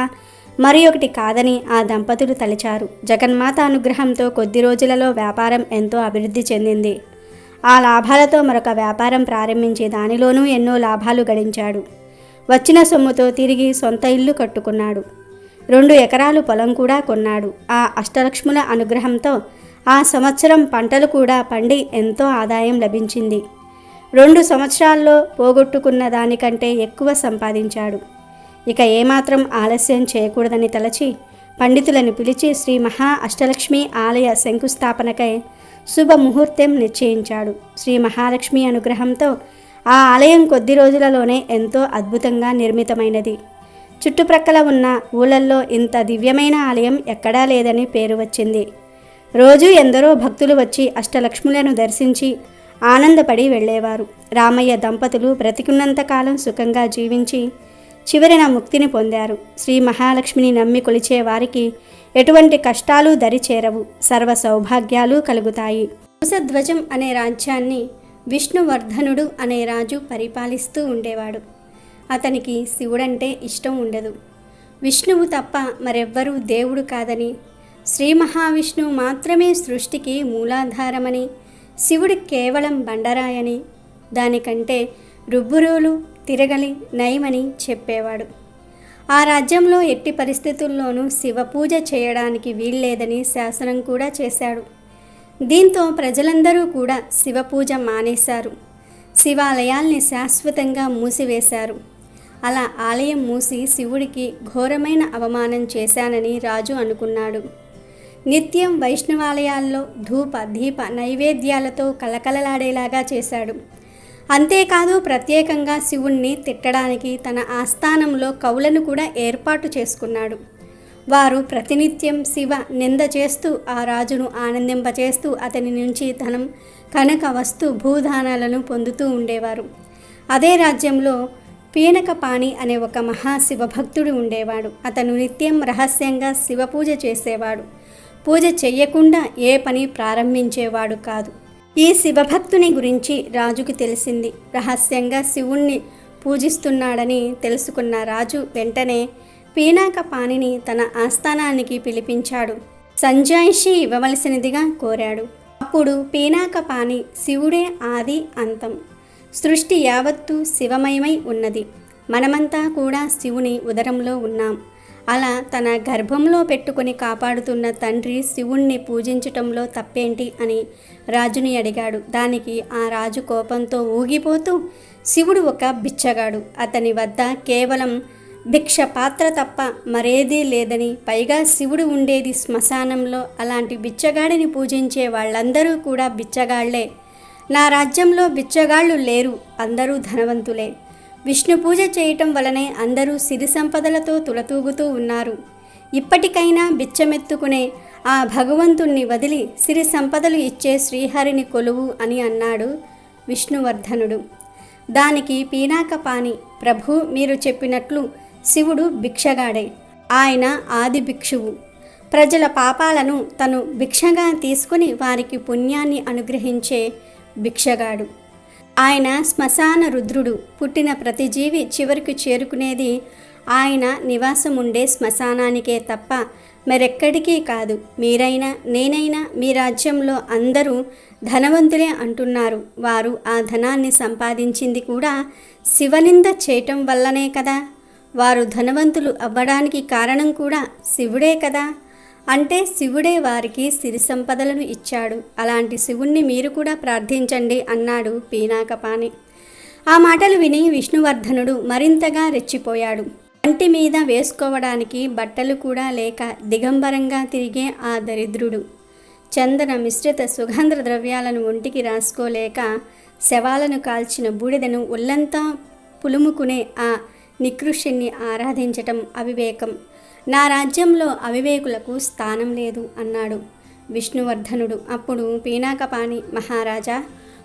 Speaker 2: మరి ఒకటి కాదని ఆ దంపతులు తలిచారు. జగన్మాత అనుగ్రహంతో కొద్ది రోజులలో వ్యాపారం ఎంతో అభివృద్ధి చెందింది. ఆ లాభాలతో మరొక వ్యాపారం ప్రారంభించి దానిలోనూ ఎన్నో లాభాలు గడించాడు. వచ్చిన సొమ్ముతో తిరిగి సొంత ఇల్లు కట్టుకున్నాడు. 2 ఎకరాలు పొలం కూడా కొన్నాడు. ఆ అష్టలక్ష్ముల అనుగ్రహంతో ఆ సంవత్సరం పంటలు కూడా పండి ఎంతో ఆదాయం లభించింది. 2 సంవత్సరాల్లో పోగొట్టుకున్న దానికంటే ఎక్కువ సంపాదించాడు. ఇక ఏమాత్రం ఆలస్యం చేయకూడదని తలచి పండితులను పిలిచి శ్రీ మహా అష్టలక్ష్మి ఆలయ శంకుస్థాపనకై శుభముహూర్తం నిశ్చయించాడు. శ్రీ మహాలక్ష్మి అనుగ్రహంతో ఆ ఆలయం కొద్ది రోజులలోనే ఎంతో అద్భుతంగా నిర్మితమైనది. చుట్టుప్రక్కల ఉన్న ఊళ్ళల్లో ఇంత దివ్యమైన ఆలయం ఎక్కడా లేదని పేరు వచ్చింది. రోజు ఎందరో భక్తులు వచ్చి అష్టలక్ష్ములను దర్శించి ఆనందపడి వెళ్ళేవారు. రామయ్య దంపతులు బ్రతికున్నంతకాలం సుఖంగా జీవించి చివరిన ముక్తిని పొందారు. శ్రీ మహాలక్ష్మిని నమ్మి కొలిచే వారికి ఎటువంటి కష్టాలు దరిచేరవు, సర్వ సౌభాగ్యాలు కలుగుతాయి. కుశధ్వజం అనే రాజ్యాన్ని విష్ణువర్ధనుడు అనే రాజు పరిపాలిస్తూ ఉండేవాడు. అతనికి శివుడంటే ఇష్టం ఉండదు. విష్ణువు తప్ప మరెవ్వరూ దేవుడు కాదని, శ్రీ మహావిష్ణువు మాత్రమే సృష్టికి మూలాధారమని, శివుడు కేవలం బండరాయని, దానికంటే రుబ్బురోలు తిరగలి నయమని చెప్పేవాడు. ఆ రాజ్యంలో ఎట్టి పరిస్థితుల్లోనూ శివ పూజ చేయడానికి వీల్లేదని శాసనం కూడా చేశాడు. దీంతో ప్రజలందరూ కూడా శివ పూజ మానేశారు. శివాలయాల్ని శాశ్వతంగా మూసివేశారు. అలా ఆలయం మూసి శివుడికి ఘోరమైన అవమానం చేశానని రాజు అనుకున్నాడు. నిత్యం వైష్ణవాలయాల్లో ధూప దీప నైవేద్యాలతో కలకలలాడేలాగా చేశాడు. అంతేకాదు ప్రత్యేకంగా శివుణ్ణి తిట్టడానికి తన ఆస్థానంలో కవులను కూడా ఏర్పాటు చేసుకున్నాడు. వారు ప్రతినిత్యం శివ నింద చేస్తూ ఆ రాజును ఆనందింపచేస్తూ అతని నుంచి ధనం, కనక వస్తు భూదానాలను పొందుతూ ఉండేవారు. అదే రాజ్యంలో పీనకపాణి అనే ఒక మహాశివభక్తుడు ఉండేవాడు. అతను నిత్యం రహస్యంగా శివపూజ చేసేవాడు. పూజ చెయ్యకుండా ఏ పని ప్రారంభించేవాడు కాదు. ఈ శివభక్తుని గురించి రాజుకి తెలిసింది. రహస్యంగా శివుణ్ణి పూజిస్తున్నాడని తెలుసుకున్న రాజు వెంటనే పీనాకపాణిని తన ఆస్థానానికి పిలిపించాడు. సంజాయిషి ఇవ్వవలసినదిగా కోరాడు. అప్పుడు పీనాకపాణి శివుడే ఆది అంతం, సృష్టి యావత్తు శివమయమై ఉన్నది, మనమంతా కూడా శివుని ఉదరంలో ఉన్నాం, అలా తన గర్భంలో పెట్టుకుని కాపాడుతున్న తండ్రి శివుణ్ణి పూజించటంలో తప్పేంటి అని రాజుని అడిగాడు. దానికి ఆ రాజు కోపంతో ఊగిపోతూ, శివుడు ఒక బిచ్చగాడు, అతని వద్ద కేవలం భిక్ష పాత్ర తప్ప మరేదీ లేదని, పైగా శివుడు ఉండేది శ్మశానంలో, అలాంటి బిచ్చగాడిని పూజించే వాళ్ళందరూ కూడా బిచ్చగాళ్లే, నా రాజ్యంలో బిచ్చగాళ్ళు లేరు, అందరూ ధనవంతులే, విష్ణు పూజ చేయటం వలనే అందరూ సిరి సంపదలతో తులతూగుతూ ఉన్నారు, ఇప్పటికైనా బిచ్చమెత్తుకునే ఆ భగవంతుణ్ణి వదిలి సిరి సంపదలు ఇచ్చే శ్రీహరిని కొలువు అని అన్నాడు విష్ణువర్ధనుడు. దానికి పీనాకపాణి, ప్రభు మీరు చెప్పినట్లు శివుడు భిక్షగాడే. ఆయన ఆది భిక్షువు. ప్రజల పాపాలను తను భిక్షగా తీసుకుని వారికి పుణ్యాన్ని అనుగ్రహించే భిక్షగాడు. ఆయన శ్మశాన రుద్రుడు. పుట్టిన ప్రతి జీవి చివరికి చేరుకునేది ఆయన నివాసం ఉండే శ్మశానానికే తప్ప మరెక్కడికి కాదు. మీరైనా నేనైనా మీ రాజ్యంలో అందరూ ధనవంతులే అంటున్నారు. వారు ఆ ధనాన్ని సంపాదించింది కూడా శివనింద చేయటం వల్లనే కదా. వారు ధనవంతులు అవ్వడానికి కారణం కూడా శివుడే కదా. అంటే శివుడే వారికి సిరి సంపదలను ఇచ్చాడు. అలాంటి శివుణ్ణి మీరు కూడా ప్రార్థించండి అన్నాడు పీనాకపాణి. ఆ మాటలు విని విష్ణువర్ధనుడు మరింతగా రెచ్చిపోయాడు. ఒంటి మీద వేసుకోవడానికి బట్టలు కూడా లేక దిగంబరంగా తిరిగే ఆ దరిద్రుడు చందన మిశ్రిత సుగంధ ద్రవ్యాలను ఒంటికి రాసుకోలేక శవాలను కాల్చిన బూడిదను ఒళ్ళంతా పులుముకునే ఆ నికృష్యుణ్ణి ఆరాధించటం అవివేకం. నా రాజ్యంలో అవివేకులకు స్థానం లేదు అన్నాడు విష్ణువర్ధనుడు. అప్పుడు పీనాకపాణి, మహారాజా,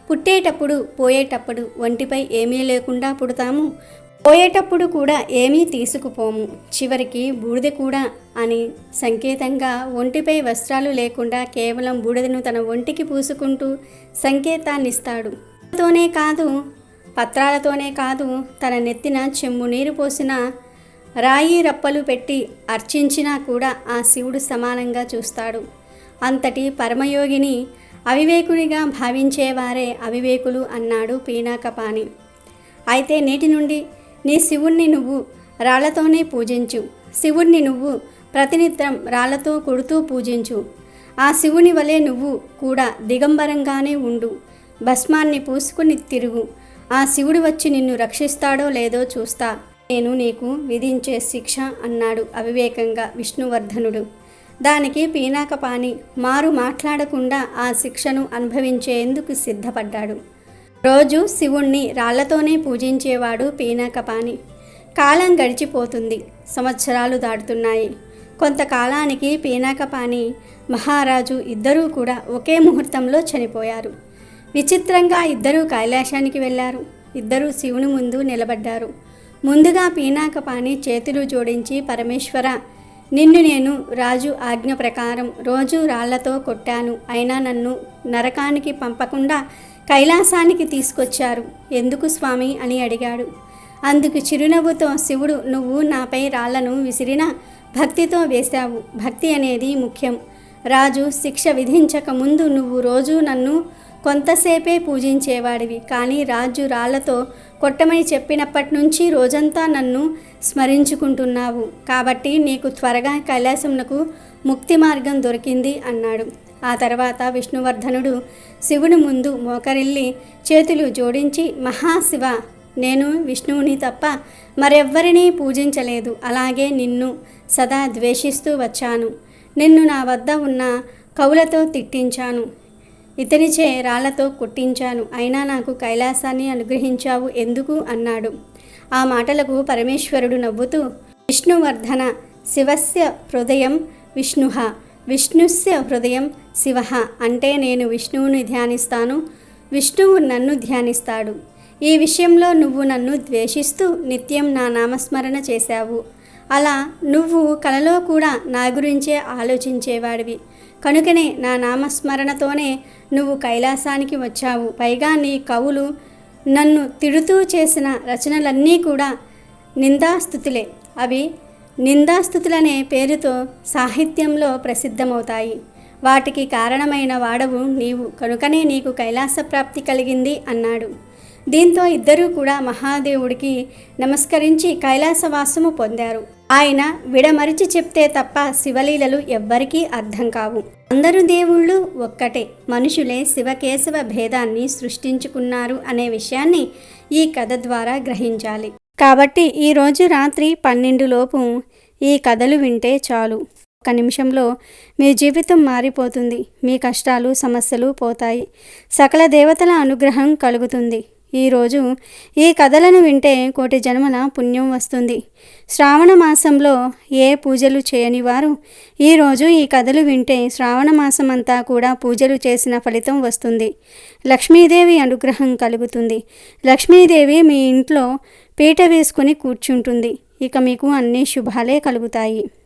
Speaker 2: పుట్టేటప్పుడు పోయేటప్పుడు ఒంటిపై ఏమీ లేకుండా పుడతాము, పోయేటప్పుడు కూడా ఏమీ తీసుకుపోము, చివరికి బూడిద కూడా అని సంకేతంగా ఒంటిపై వస్త్రాలు లేకుండా కేవలం బూడిదను తన ఒంటికి పూసుకుంటూ సంకేతాన్నిస్తాడు. పత్రాలతోనే కాదు తన నెత్తిన చెంబు నీరు పోసిన రాయి రప్పలు పెట్టి అర్చించినా కూడా ఆ శివుడు సమానంగా చూస్తాడు. అంతటి పరమయోగిని అవివేకునిగా భావించేవారే అవివేకులు అన్నాడు పీనాకపాణి. అయితే నేటి నుండి నీ శివుణ్ణి నువ్వు రాళ్లతోనే పూజించు. శివుణ్ణి నువ్వు ప్రతినిత్యం రాళ్లతో కొడుతూ పూజించు. ఆ శివుని వలె నువ్వు కూడా దిగంబరంగానే ఉండు. భస్మాన్ని పూసుకుని తిరుగు. ఆ శివుడు వచ్చి నిన్ను రక్షిస్తాడో లేదో చూస్తా. నేను నీకు విధించే శిక్ష అన్నాడు అవివేకంగా విష్ణువర్ధనుడు. దానికి పీనాకపాణి మారు మాట్లాడకుండా ఆ శిక్షను అనుభవించేందుకు సిద్ధపడ్డాడు. రోజు శివుణ్ణి రాళ్లతోనే పూజించేవాడు పీనాకపాణి. కాలం గడిచిపోతుంది. సంవత్సరాలు దాటుతున్నాయి. కొంతకాలానికి పీనాకపాణి, మహారాజు ఇద్దరూ కూడా ఒకే ముహూర్తంలో చనిపోయారు. విచిత్రంగా ఇద్దరూ కైలాసానికి వెళ్ళారు. ఇద్దరూ శివుని ముందు నిలబడ్డారు. ముందుగా పీనాకపాణి చేతులు జోడించి, పరమేశ్వర, నిన్ను నేను రాజు ఆజ్ఞ ప్రకారం రోజు రాళ్లతో కొట్టాను. అయినా నన్ను నరకానికి పంపకుండా కైలాసానికి తీసుకొచ్చారు. ఎందుకు స్వామి అని అడిగాడు. అందుకు చిరునవ్వుతో శివుడు, నువ్వు నాపై రాళ్లను విసిరినా భక్తితో వేశావు. భక్తి అనేది ముఖ్యం. రాజు శిక్ష విధించక ముందు నువ్వు రోజు నన్ను కొంతసేపే పూజించేవాడివి. కానీ రాజు రాళ్లతో కొట్టమని చెప్పినప్పటి నుంచి రోజంతా నన్ను స్మరించుకుంటున్నావు. కాబట్టి నీకు త్వరగా కైలాసమునకు ముక్తి మార్గం దొరికింది అన్నాడు. ఆ తర్వాత విష్ణువర్ధనుడు శివుని ముందు మోకరిల్లి చేతులు జోడించి, మహాశివ, నేను విష్ణువుని తప్ప మరెవ్వరినీ పూజించలేదు. అలాగే నిన్ను సదా ద్వేషిస్తూ వచ్చాను. నిన్ను నా వద్ద ఉన్న కవులతో తిట్టించాను. ఇతనిచే రాళ్లతో కొట్టించాను. అయినా నాకు కైలాసాన్ని అనుగ్రహించావు ఎందుకు అన్నాడు. ఆ మాటలకు పరమేశ్వరుడు నవ్వుతూ, విష్ణువర్ధన, శివస్య హృదయం విష్ణుః, విష్ణుస్య హృదయం శివః. అంటే నేను విష్ణువుని ధ్యానిస్తాను, విష్ణువు నన్ను ధ్యానిస్తాడు. ఈ విషయంలో నువ్వు నన్ను ద్వేషిస్తూ నిత్యం నా నామస్మరణ చేశావు. అలా నువ్వు కలలో కూడా నా గురించే ఆలోచించేవాడివి. కనుకనే నా నామస్మరణతోనే నువ్వు కైలాసానికి వచ్చావు. పైగా నీ కవులు నన్ను తిడుతూ చేసిన రచనలన్నీ కూడా నిందాస్తుతులే. అవి నిందాస్తుతులనే పేరుతో సాహిత్యంలో ప్రసిద్ధమవుతాయి. వాటికి కారణమైన వాడవు నీవు. కనుకనే నీకు కైలాస ప్రాప్తి కలిగింది అన్నాడు. దీంతో ఇద్దరూ కూడా మహాదేవుడికి నమస్కరించి కైలాసవాసము పొందారు. ఆయన విడమరిచి చెప్తే తప్ప శివలీలలు ఎవ్వరికీ అర్థం కావు. అందరూ దేవుళ్ళు ఒక్కటే, మనుషులే శివకేశవ భేదాన్ని సృష్టించుకున్నారు అనే విషయాన్ని ఈ కథ ద్వారా గ్రహించాలి. కాబట్టి ఈరోజు రాత్రి 12 లోపు ఈ కథలు వింటే చాలు. 1 నిమిషంలో మీ జీవితం మారిపోతుంది. మీ కష్టాలు సమస్యలు పోతాయి. సకల దేవతల అనుగ్రహం కలుగుతుంది. ఈరోజు ఈ కథలను వింటే కోటి జన్మల పుణ్యం వస్తుంది. శ్రావణ మాసంలో ఏ పూజలు చేయని వారు ఈరోజు ఈ కథలు వింటే శ్రావణ మాసం అంతా కూడా పూజలు చేసిన ఫలితం వస్తుంది. లక్ష్మీదేవి అనుగ్రహం కలుగుతుంది. లక్ష్మీదేవి మీ ఇంట్లో పీట వేసుకుని కూర్చుంటుంది. ఇక మీకు అన్ని శుభాలే కలుగుతాయి.